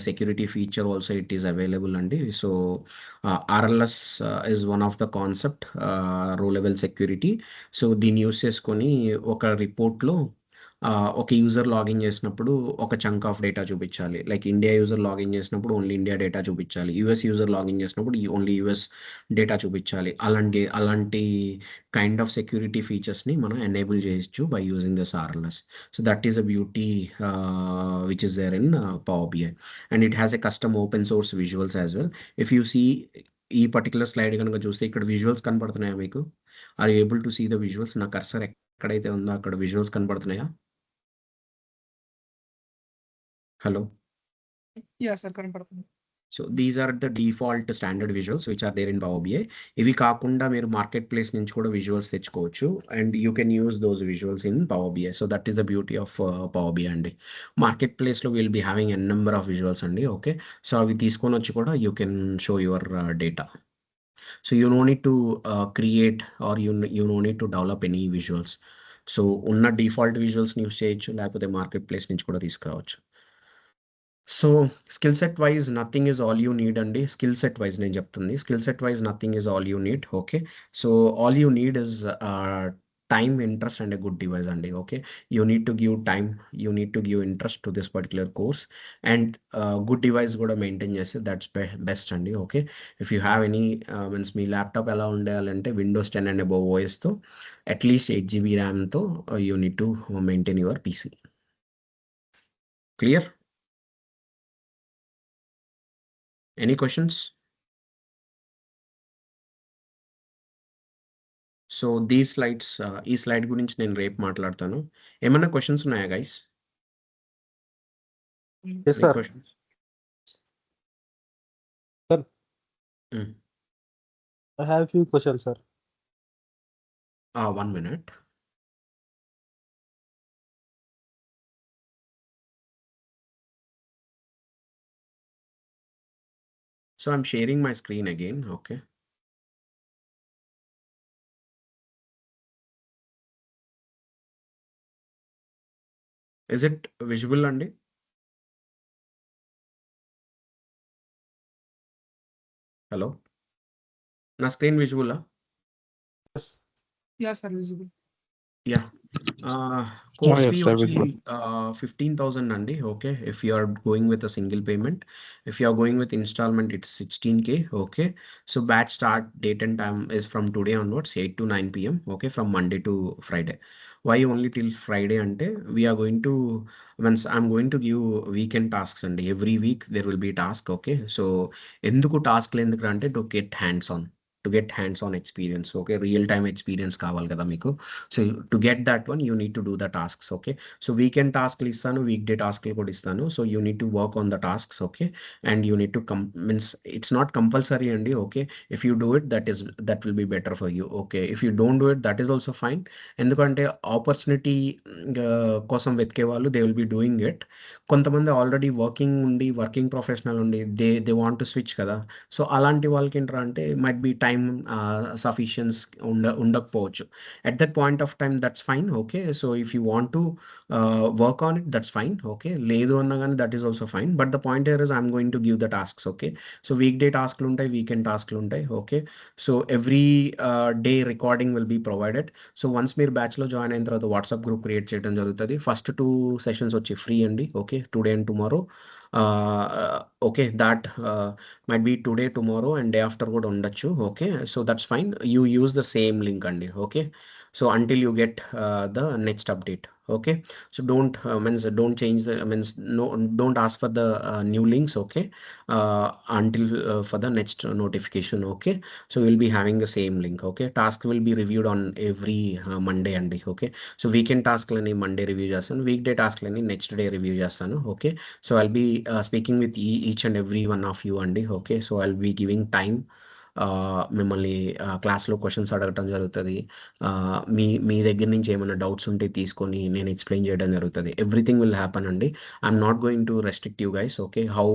security feature also, it is available. And so RLS is one of the concept, row level security. So దీన్ని use చేసుకొని ఒక రిపోర్ట్లో ఒక user login చేసినప్పుడు ఒక chunk of data చూపించాలి. Like India user login చేసినప్పుడు only India data చూపించాలి, యూఎస్ యూజర్ లాగిన్ చేసినప్పుడు ఓన్లీ యూఎస్ డేటా చూపించాలి. అలాంటి కైండ్ ఆఫ్ సెక్యూరిటీ ఫీచర్స్ని మనం ఎనేబుల్ చేయొచ్చు by using this RLS. So that is a beauty which is there in Power BI, and it has a custom open source visuals as well. If you see ఈ particular slide కనుక చూస్తే ఇక్కడ visuals కనపడుతున్నాయా మీకు? Are you able to see the visuals? నా cursor ఎక్కడైతే ఉందో అక్కడ విజువల్స్ కనపడుతున్నాయా? హలో. Yeah, sir, కనపడుతుంది. So these are the default standard visuals which are there in Power BI. ఇవి కాకుండా మీరు మార్కెట్ ప్లేస్ నుంచి కూడా విజువల్స్ తెచ్చుకోవచ్చు, and you can use those visuals in Power BI. So that is the beauty of Power BI అండి. Market ప్లేస్లో will be having n number of visuals అండి. Okay, so అవి తీసుకొని వచ్చి కూడా you can show your data. So you no need to create or you no need to develop any visuals. So ఉన్న default visuals use చేయొచ్చు, లేకపోతే market place నుంచి కూడా తీసుకురావచ్చు. So skill set wise nothing is all you need అండి. Skill set wise నేను చెప్తుంది, skill set wise nothing is all you need. Okay, so all you need is time, interest, and a good device. And okay, you need to give time, you need to give interest to this particular course, and good device కూడా maintain చేస్తే that's best అండి. Okay, if you have any means మీ laptop ఎలా ఉండాలంటే Windows 10 and above ఓఎస్తో at least 8 GB ర్యామ్తో you need to maintain your PC. Clear? Any questions? So these slides, ఈ slide గురించి నేను రేపు మాట్లాడతాను. ఏమైనా క్వశ్చన్స్ ఉన్నాయా guys? Yes, sir. Questions? Sir. I have a few questions, sir. 1 minute. So I'm sharing my screen again. Okay. Is it visible, Andy? Hello? Na screen visible? Yeah, sir, visible. Yeah. Course yes, fee sir, వచ్చి visible. 15,000 అండి. Okay, if you are going with a single payment. If you are going with installment, it's 16K. Okay, so batch start date and time is from today onwards, 8 to 9 PM. Okay, from Monday to Friday. Why only till Friday? Ante we are going to, once I'm going to give weekend tasks, and every week there will be task. Okay, so enduku task le enduku ante to get hands on, to get hands-on experience. Okay, real-time experience కావాలి కదా మీకు. So to get that one you need to do the tasks. Okay, so weekend టాస్క్లు ఇస్తాను, weekday టాస్క్లు కూడా ఇస్తాను. So you need to work on the tasks. Okay, and you need to means it's not compulsory అండి. Okay, if you do it that will be better for you. Okay, if you don't do it that is also fine. ఎందుకంటే opportunity కోసం వెతికే వాళ్ళు they will be doing it. కొంతమంది already working professional ఉండి they want to switch కదా. So అలాంటి వాళ్ళకి ఏంటంటే అంటే మైట్ బి టైమ్ సఫిషియన్స్ ఉండకపోవచ్చు. At that point of time, that's fine. Okay, so if you want to work on it, that's fine. Okay, లేదు అన్నా కానీ that is also fine. But the point here is I'm going to give the tasks. Okay, so weekday taskలు ఉంటాయి, weekend taskలు ఉంటాయి. Okay, so every day recording will be provided. So once మీరు బ్యాచ్లో join అయిన తర్వాత WhatsApp group create చేయడం జరుగుతుంది. First 2 sessions వచ్చి free అండి. Okay, today and tomorrow. Okay, that might be today, tomorrow, and day after కూడా ఉండొచ్చు. Okay, so that's fine. You use the same link అండి. Okay, so until you get the next update. Okay, so don't change the no, don't ask for the new links. Okay, until for the next notification. Okay, so we'll be having the same link. Okay, task will be reviewed on every Monday అండి. Okay, so weekend టాస్క్లని Monday review చేస్తాను, weekday టాస్క్లని next day review చేస్తాను. Okay, so I'll be speaking with each and every one of you అండి. Okay, so I'll be giving time మిమ్మల్ని క్లాస్లో questions అడగటం జరుగుతుంది. మీ దగ్గర నుంచి ఏమైనా డౌట్స్ ఉంటే తీసుకొని నేను ఎక్స్ప్లెయిన్ చేయడం జరుగుతుంది. ఎవ్రీథింగ్ విల్ హ్యాపన్ అండి. I'm not going to restrict you guys. Okay, how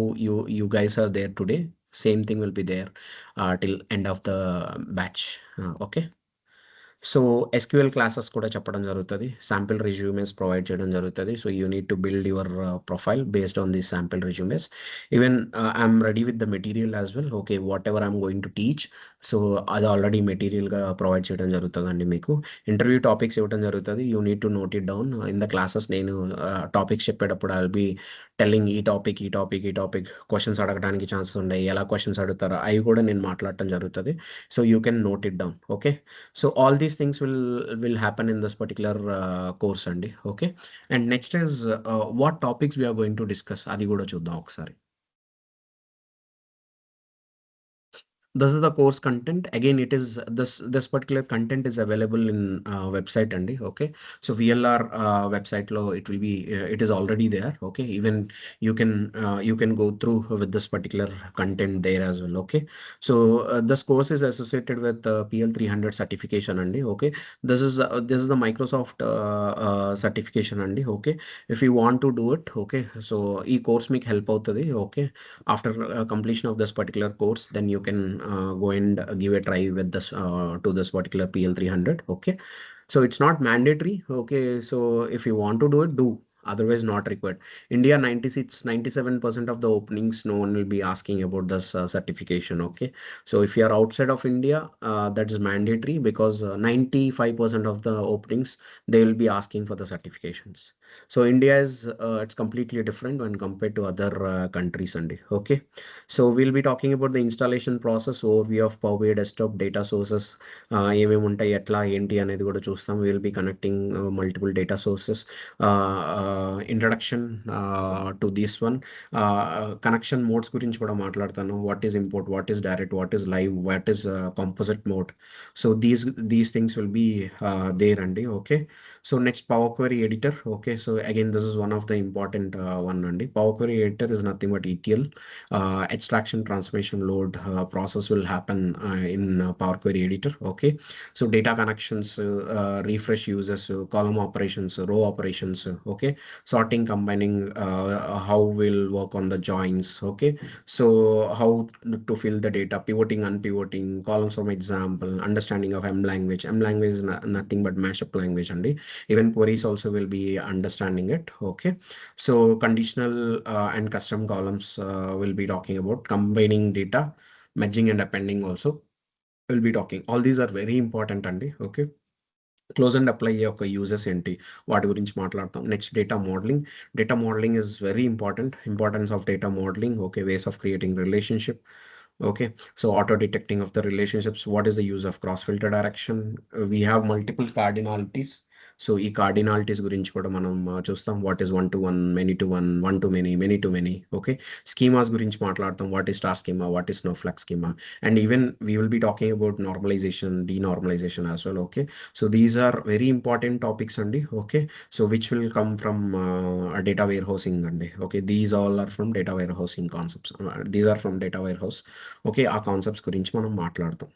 you guys are there today, same thing will be there till end of the batch. Okay, so SQL classes కూడా చెప్పడం జరుగుతుంది, sample resumes provide చేయడం జరుగుతుంది. So you need to build your profile based on this sample resumes. Even I'm ready with the material as well. Okay, whatever I'm going to teach, so అది already మెటీరియల్గా provide చేయడం జరుగుతుందండి. మీకు interview topics ఇవ్వడం జరుగుతుంది. You need to note it down in the classes. నేను topics చెప్పేటప్పుడు I will B telling ఈ topic questions అడగడానికి ఛాన్సెస్ ఉన్నాయి, ఎలా క్వశ్చన్స్ అడుగుతారో అవి కూడా నేను మాట్లాడటం జరుగుతుంది. So you can note it down. Okay, so all these things will happen in this particular course అండి. Okay, and next is what topics we are going to discuss, అది కూడా చూద్దాం ఒకసారి. This is the course content. Again, it is this particular content is available in website andi. Okay, so VLR website lo it will be it is already there. Okay, even you can go through with this particular content there as well. Okay, so this course is associated with PL300 certification andi. Okay, this is the Microsoft certification andi. Okay, if you want to do it, okay, so ee course meek help avutadi. Okay, after completion of this particular course, then you can go and give a try with this to this particular PL300. Okay, so it's not mandatory. Okay, so if you want to do it, do, otherwise not required. India 97% of the openings, no one will be asking about this certification. Okay, so if you are outside of India, that is mandatory, because 95% of the openings they will be asking for the certifications. So India is it's completely different when compared to other countries. Okay, so we'll be talking about the installation process, overview of Power BI desktop, data sources, ఏమేమి ఉంటాయి, ఎట్లా ఏంటి అనేది కూడా చూస్తాం. we'll be connecting multiple data sources, introduction to this one, connection modes గురించి కూడా మాట్లాడతాను. what is import, what is direct, what is live, what is composite mode. So these things will be there అండి. Okay, so next Power Query editor. Okay, so again this is one of the important one అండి. Power Query editor is nothing but ETL, extraction, transformation, load process will happen in Power Query editor. Okay, so data connections, refresh users, column operations, row operations. Okay, sorting, combining, how we'll work on the joins. Okay, so how to fill the data, pivoting, unpivoting, columns from example, understanding of M language. M language is nothing but mashup language and even queries also will be understanding it. Okay, so conditional and custom columns will be talking about, combining data, merging and appending also will be talking. All these are very important and okay, close and apply యొక్క uses ఏంటి వాటి గురించి మాట్లాడతాం. Next data modelling. Data modelling is very importance of data modelling. Okay, ways of creating relationship. Okay, so auto detecting of the relationships. What is the use of cross filter direction? We have multiple cardinalities. So ఈ కార్డినాలిటీస్ గురించి కూడా మనం చూస్తాం. What is 1-to-1, many-to-1, 1-to-many, many-to-many. Okay, schemas గురించి మాట్లాడతాం. What is star schema, what is snowflake schema, and even we will be talking about normalisation, denormalisation as well. Okay, so these are very important topics అండి. Okay, so which will come from data warehousing అండి. Okay, these all are from data warehousing concepts. These are from data warehouse. Okay, ఆ concepts గురించి మనం మాట్లాడతాం.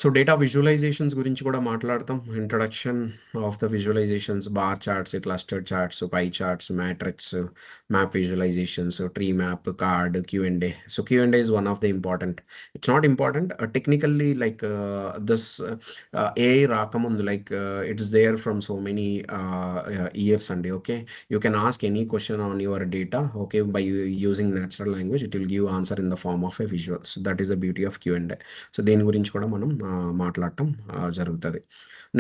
So data visualisations గురించి కూడా మాట్లాడతాం. Introduction of the visualizations, bar charts, cluster charts, pie charts, matrix, map visualizations, tree map, card, Q&A. So Q&A is one of the important. It's not important technically, like this AI రాకముందు, like it's there from so many years అండి. Okay, you can ask any question on your data. Okay, by using natural language it will give answer in the form of a visual. So that is the beauty of Q&A. So దీని గురించి కూడా మనం మాట్లాడటం జరుగుతుంది.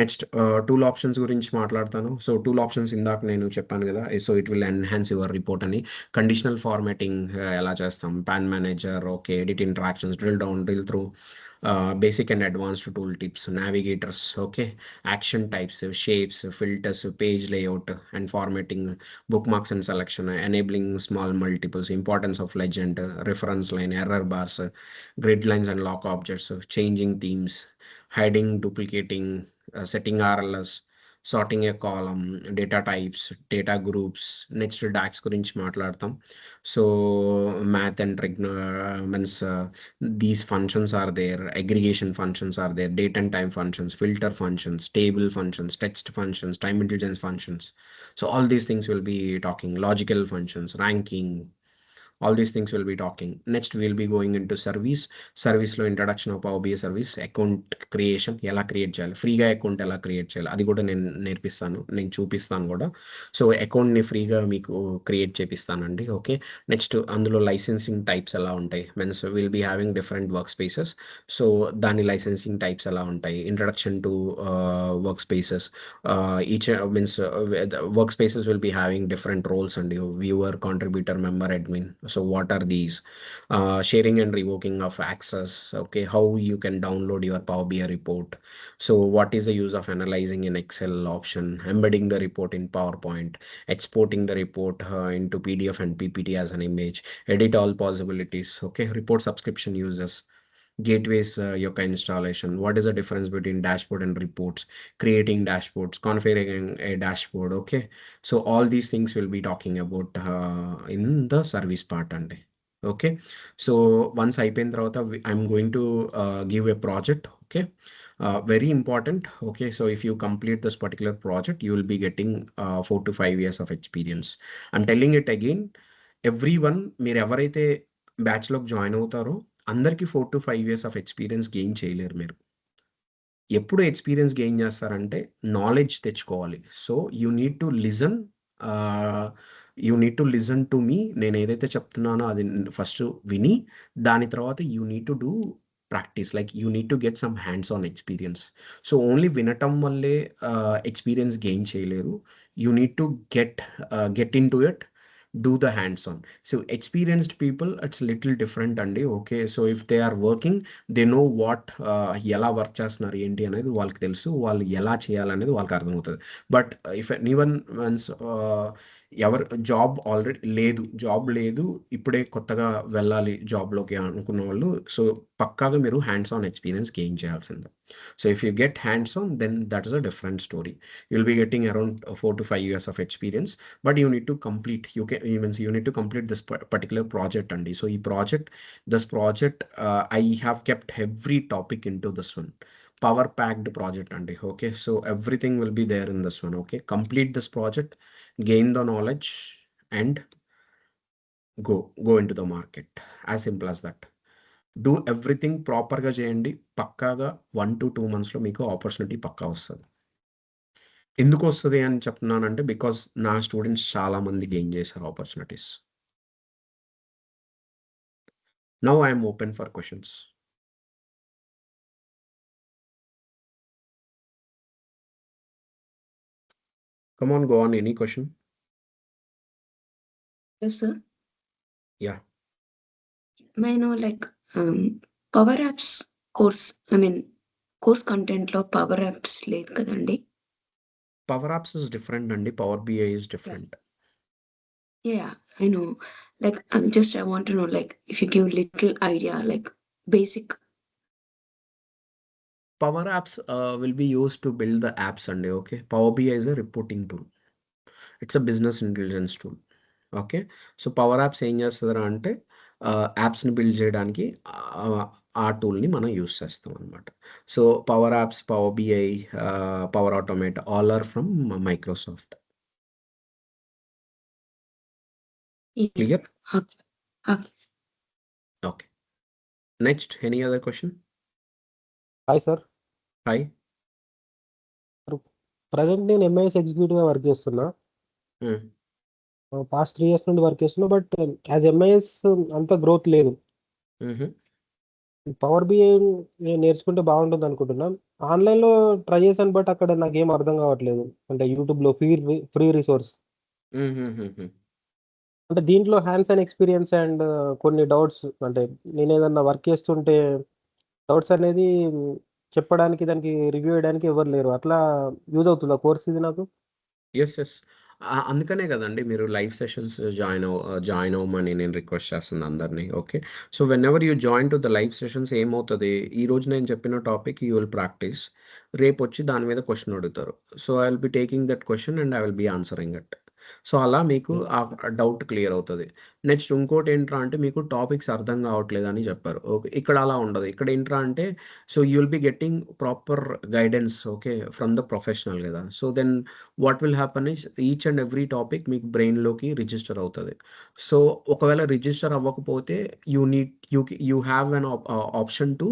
Next tool options గురించి మాట్లాడతాను. So tool options ఇందాక నేను చెప్పాను కదా, so it will enhance your report అని. కండిషనల్ ఫార్మాటింగ్ ఎలా చేస్తాం, pan manager, okay, edit interactions, drill down, drill through, basic and advanced tool tips, navigators, okay, action types, shapes, filters, page layout and formatting, bookmarks and selection, enabling small multiples, importance of legend, reference line, error bars, grid lines and lock objects, changing themes, hiding, duplicating, setting RLS, sorting a column, data types, data groups. Next DAX గురించి మాట్లాడతాం. So math and means these functions are there, aggregation functions are there, date and time functions, filter functions, table functions, text functions, time intelligence functions. So all these things will be talking, logical functions, ranking, all these things will be talking. Next we'll be going into service లో introduction of Power BI service, account creation ఎలా create చేయాలి, ఫ్రీగా account ఎలా create చేయాలి అది కూడా నేను నేర్పిస్తాను, నేను చూపిస్తాను కూడా. సో అకౌంట్ని ఫ్రీగా మీకు క్రియేట్ చేపిస్తానండి. ఓకే, నెక్స్ట్ అందులో లైసెన్సింగ్ టైప్స్ ఎలా ఉంటాయి, means will be having different workspaces. So దాని లైసెన్సింగ్ టైప్స్ ఎలా ఉంటాయి, introduction to workspaces, each means workspaces will be having different roles అండి, viewer, contributor, member, admin. So what are these? Sharing and revoking of access. Okay, how you can download your Power BI report. So what is the use of analyzing in Excel option, embedding the report in PowerPoint, exporting the report into PDF and PPT as an image, edit all possibilities. Okay, report subscription users, gateways, Yoka installation. What is the difference between dashboard and reports, creating dashboards, configuring a dashboard. Okay, so all these things will be talking about in the service part and okay. So once అయిపోయిన తర్వాత I'm going to give a project. Okay, very important. Okay, so if you complete this particular project you will be getting 4 to 5 years of experience. I'm telling it again, everyone, మీరు ఎవరైతే బ్యాచ్లోకి join అవుతారో అందరికీ 4 to 5 years of experience gain చేయలేరు. మీరు ఎప్పుడు experience gain చేస్తారంటే knowledge తెచ్చుకోవాలి. So you need to listen to me. నేను ఏదైతే చెప్తున్నానో అది ఫస్ట్ విని దాని తర్వాత you need to do practice, like you need to get some hands on experience. So only వినటం వల్లే ఎక్స్పీరియన్స్ గెయిన్ చేయలేరు. You need to get into it, do the hands on. So experienced people, it's little different అండి. Okay, so if they are working they know what, ఎలా work చేస్తున్నారు ఏంటి అనేది వాళ్ళకి తెలుసు, వాళ్ళు ఎలా చేయాలనేది వాళ్ళకి అర్థమవుతుంది. బట్ ఇఫ్ ఎనీవన్ వన్స్ ఎవరు జాబ్ లేదు ఇప్పుడే కొత్తగా వెళ్ళాలి జాబ్లోకి అనుకున్న వాళ్ళు, సో పక్కాగా మీరు హ్యాండ్స్ ఆన్ ఎక్స్పీరియన్స్ గెయిన్ చేయాల్సిందే. So if you get hands on then that is a different story. You will be getting around 4 to 5 years of experience, but you need to complete, you need to complete this particular project andi. So this project I have kept every topic into this one, power packed project andi. Okay, so everything will be there in this one. Okay, complete this project, gain the knowledge and go into the market, as simple as that. Do everything proper గా చేయండి, పక్కాగా 1 to 2 months లో మీకు opportunity పక్కా వస్తుంది. ఎందుకు వస్తుంది అని చెప్తున్నానంటే బికాస్ నా స్టూడెంట్స్ చాలా మంది గెయిన్ చేశారు opportunities. Now I'm open for questions. Come on, go on, any question? Yes, sir. Yeah. May I know like Power Apps course, course content lo Power Apps లేదు కదండి. Power Apps is different and Power BI is different. Yeah, I know. Like I want to know, like if you give little idea, like basic. Power Apps will be used to build the apps and okay. Power BI is a reporting tool. It's a business intelligence tool. Okay, so power apps ఏం చేస్తుందా అంటే యాప్స్ని build చేయడానికి ఆ టూల్ని మనం use చేస్తాం అనమాట. So power apps, power BI, power automate all are from Microsoft. Clear? Okay, next any other question? Hi sir. Hi. Present నేను ఎంఐఎస్ ఎగ్జిక్యూటివ్గా వర్క్ చేస్తున్నా. పాస్ట్ 3 years నుండి వర్క్ చేస్తున్నా. బట్ యాజ్ ఎంఐఎస్ అంత గ్రోత్ లేదు. Power BI నేర్చుకుంటే బాగుంటుంది అనుకుంటున్నాను. ఆన్లైన్లో ట్రై చేశాను బట్ అక్కడ నాకేం అర్థం కావట్లేదు. అంటే యూట్యూబ్లో ఫ్రీ రిసోర్స్, అంటే దీంట్లో హ్యాండ్స్ అండ్ ఎక్స్పీరియన్స్ అండ్ కొన్ని డౌట్స్, అంటే నేను ఏదన్నా వర్క్ చేస్తుంటే డౌట్స్ అనేది చెప్పడానికి, దానికి రివ్యూ చేయడానికి ఎవరు లేరు. అట్లా యూజ్ అవుతుందా కోర్స్ ఇది నాకు? యెస్. యెస్. అందుకనే గదండీ మీరు లైవ్ సెషన్స్ జాయిన్ అవ్వమని నేను రిక్వెస్ట్ చేస్తుంది అందరిని. Okay. So, whenever you join to the live sessions ఏమవుతది, ఈరోజు నేను చెప్పిన టాపిక్ యూ విల్ ప్రాక్టీస్. రేపొచ్చి దాని మీద క్వెషన్ అడుగుతారు. So, I will be taking that question and I will be answering it. So, అలా మీకు ఆ డౌట్ క్లియర్ అవుతది. నెక్స్ట్ ఇంకోటేంట్రా అంటే మీకు టాపిక్స్ అర్థం కావట్లేదని చెప్పారు. ఓకే. ఇక్కడ అలా ఉండదు. ఇక్కడ ఏంట్రా అంటే so, you will be getting proper guidance okay from the professional గదా! So, then what will happen is each and every topic మీకు బ్రెయిన్‌లోకి రిజిస్టర్ అవుతది. సో, ఒకవేళ రిజిస్టర్ అవ్వకపోతే you have an option to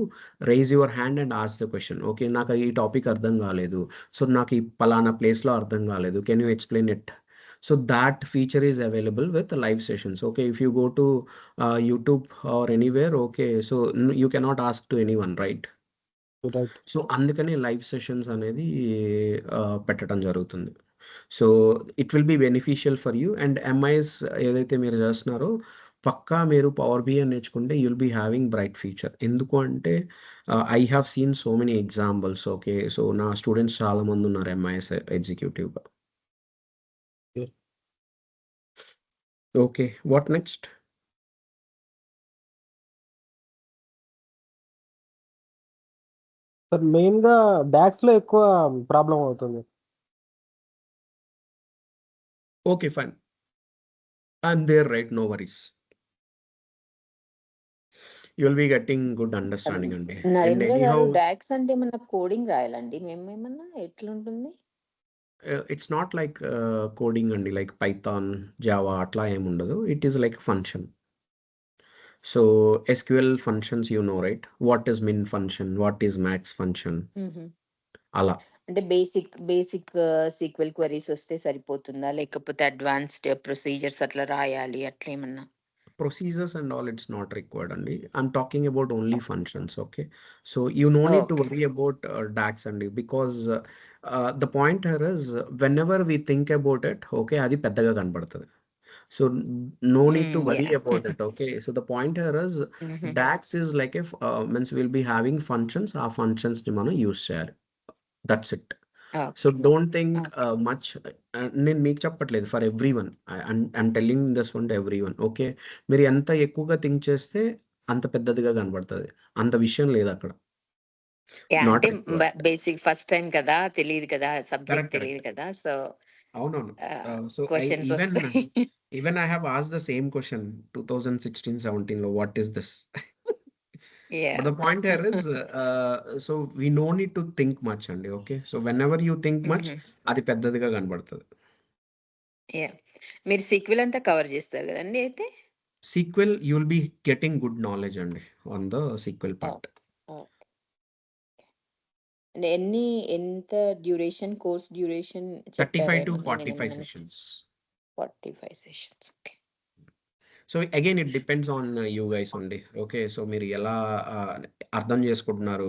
raise your hand and ask the question. Okay. నాకు ఈ topic అర్థం కాలేదు. సో, నాకు ఈ పలానా ప్లేస్‌లో అర్థం కాలేదు. Can you explain it? So that feature is available with the live sessions. Okay, if you go to YouTube or anywhere, okay, so you cannot ask to anyone, right? Right. So, అందుకని live sessions అనేది పెట్టడం జరుగుతుంది. So, it will be beneficial for you and MIS ఏదైతే మీరు చేస్తున్నారో పక్కా మీరు power BI నేర్చుకుంటే you will be having bright future. ఎందుకు అంటే I have seen so many examples. Okay. So, నా స్టూడెంట్స్ చాలామంది ఉన్నారు ఎంఐఎస్ ఎగ్జిక్యూటివ్‌గా. Okay. Okay. What next? Sir మెయిన్‌గా డాక్స్‌లో ఎక్కువ ప్రాబ్లమ్ అవుతుంది. Okay. Fine. I'm there right. No worries. You will be getting good understanding అండి. And Narendra garu anyhow DAX అంటే ఏమన్నా కోడింగ్ రాయాలండి మేమేమన్నా? ఎట్లుంటుంది? ఇట్స్ నాట్ లైక్ కోడింగ్ అండి. లైక్ పైథాన్, జావా అట్లా ఏముండదు. It is like function. So, SQL functions you know right? What is min function? What is max function? హుహు. అలా. అంటే బేసిక్ సీక్వెల్ క్వెరీస్ వస్తే సరిపోతుందా? లేకపోతే అడ్వాన్స్డ్ ప్రొసీజర్స్ అట్లా రాయాలి అట్లేమన్నా? Procedures and all it's not required అండి. I'm talking about only functions. Okay. So, you no need to okay. Worry about DAX అండి. Because the point here is whenever we think about it okay అది పెద్దగా కనపడతది. So, no need to worry yeah! About it. Okay. So, the point here is hmm. DAX is like means will be having functions. ఆ ఫంక్షన్స్‌ని మనం use చేయాలి. That's it. So, okay. Don't think okay. Much. నేను మీకు చెప్పట్లేదు for everyone. I'm telling this one to everyone. Okay. మీరు ఎంత ఎక్కువగా థింక్ చేస్తే అంత పెద్దదిగా కనపడతది. అంత విషయం లేదక్కడ. యాహ్! నాట్ అంటే రిక్వైర్డ్. బేసిక్ ఫస్ట్ టైమ్ కదా! తెలీదు కదా! Subject correct. తెలీదు కరెక్ట్. కదా! సో, అవునవును. సో, క్వెషన్స్ వస్తాయి. Even I have asked the same question 2016, 17లో what is this? But the yeah! point here is, so we no need to think much అండి. Okay. So, whenever you think much hmm. అది పెద్దదిగా కనపడతది. Yeah! మీరు SQL అంతా cover చేస్తారు కదండీ అయితే? SQL you will be getting good knowledge అండి on the SQL part. Okay. అంటే ఎంత కోర్స్ డ్యూరేషన్ 35 to చెప్పారా? 45 sessions. 45 sessions. Okay. So, again it depends on you guys అండి. ఓకే. సో, మీరు ఎలా అర్థం చేసుకుంటున్నారు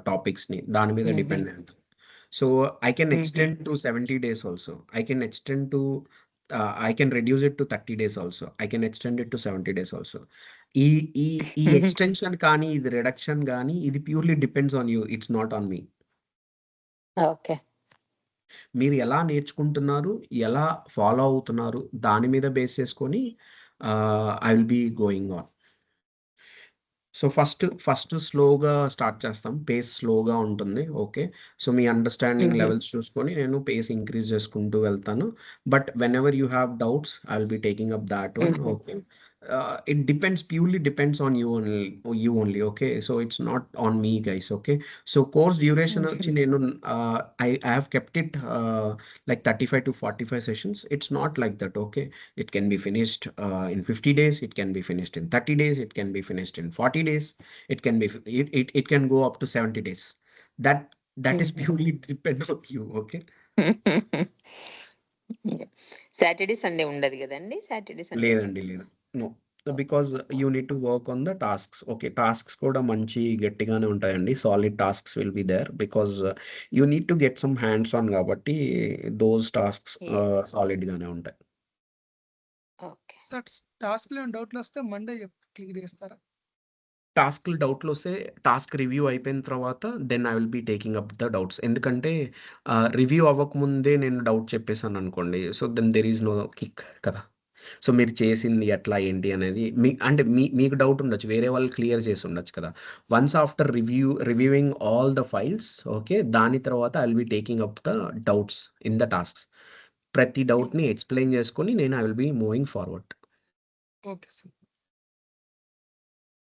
టాపిక్స్‌ని దాని మీద హుహు. డిపెండ్ అయి ఉంటుంది. సో, ఐ కెన్ హుహు. Extend to 70 days also. I can reduce it to 30 days also. I can extend it to 70 days also. ఈ ఈ ఈ ఎక్స్‌టెన్షన్ కానీ, ఇది రిడక్షన్ గానీ ఇది purely depends on you. It's not on me. Okay. మీరు ఎలా నేర్చుకుంటున్నారు? ఎలా ఫాలో అవుతున్నారు? దాని మీద బేస్ చేసుకొని I will be going on. So, first స్లోగా స్టార్ట్ చేస్తాం. పేస్ స్లోగా ఉంటుంది. ఓకే. సో, మీ అండర్‌స్టాండింగ్ హుహు. లెవెల్స్ చూసుకొని నేను పేస్ ఇంక్రీజ్ చేసుకుంటూ వెళ్తాను. But whenever you have doubts I will be taking up that one. హుహు. Okay. It purely depends on you only. Okay. So, it's not on me guys. Okay. So, course duration వచ్చి హుహు. నేను I have kept it like 35 to 45 sessions. It's not like that. Okay. It can be finished in 50 days. It can be finished in 30 days. It can be finished in 40 days. It can be it can go up to 70 days. That is హుహు. purely depend on you. Okay. Saturday, Sunday ఉండదు గదండీ! Saturday, Sunday లేదండి. ఉండదు. లేదు. No. Because you need to work on the tasks. Okay. Tasks కూడా మంచి గట్టిగానే ఉంటాయండి. Solid tasks will be there because you need to get some hands on కాబట్టి దోస్ టాస్క్స్ యాహ్! సాలిడ్‌గానే ఉంటాయి. ఓకే. సార్ టాస్క్‌లో ఏమైనా డౌట్‌లొస్తే మండే క్లియర్ చేస్తారా? టాస్క్‌లు డౌట్‌లొస్తే టాస్క్ రివ్యూ అయిపోయిన తర్వాత then I will be taking up the doubts. ఎందుకంటే రివ్యూ అవ్వకముందే నేను డౌట్ చెప్పేసాననుకోండి. So, then there is no kick కదా! సో, మీరు చేసింది ఎట్లా ఏంటి అనేది అంటే మీకు డౌట్ ఉండొచ్చు. వేరే వాళ్ళు క్లియర్ చేసి ఉండొచ్చు కదా! Once after reviewing all the files okay. దాని తర్వాత I will be taking up the doubts in the tasks. ప్రతి డౌట్‌ని ఎక్స్‌ప్లెయిన్ చేసుకొని నేను I will be moving forward. Okay sir.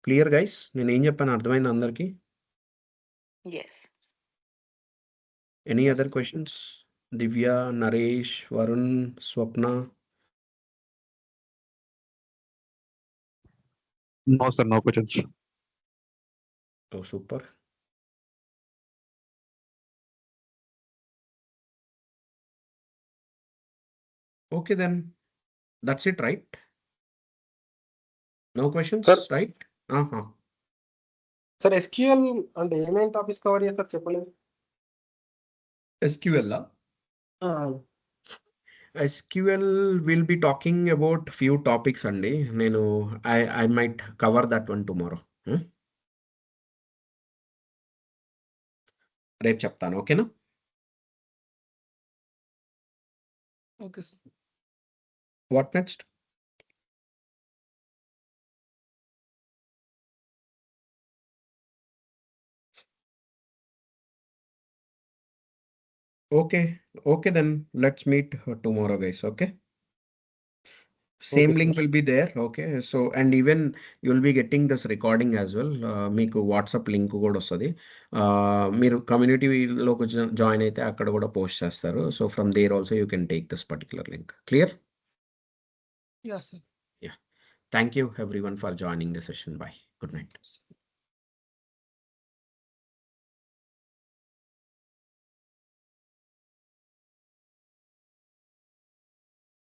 Clear guys? నేనేం చెప్పానో అర్థమైందా అందరికి? Yes. Any Yes, other sir. Questions? Divya, Naresh, Varun, Swapna? No sir, no questions. Oh! Super. Okay then. That's it right? No questions sir right? Aha! Sir SQL అంటే ఏమేం topics cover చేస్తారు చెప్పలేదు? ఎస్‌క్యూఎల్‌లా? ఆ! SQL will be talking about few topics అండి. నేను I might cover that one tomorrow. రేపు చెప్తాను. ఓకేనా? Okay sir. What next? Okay. Okay then. Let's meet tomorrow, guys. Okay. Same okay link sir. will be there. Okay. So and even you'll be getting this recording as well. మీకు WhatsApp link కూడా వస్తది. మీరు కమ్యూనిటీలోకి join అయితే అక్కడ కూడా post చేస్తారు. So from there also you can take this particular link. Clear? Yeah! Sir. Yeah. Thank you everyone for joining the session. Bye. Good night.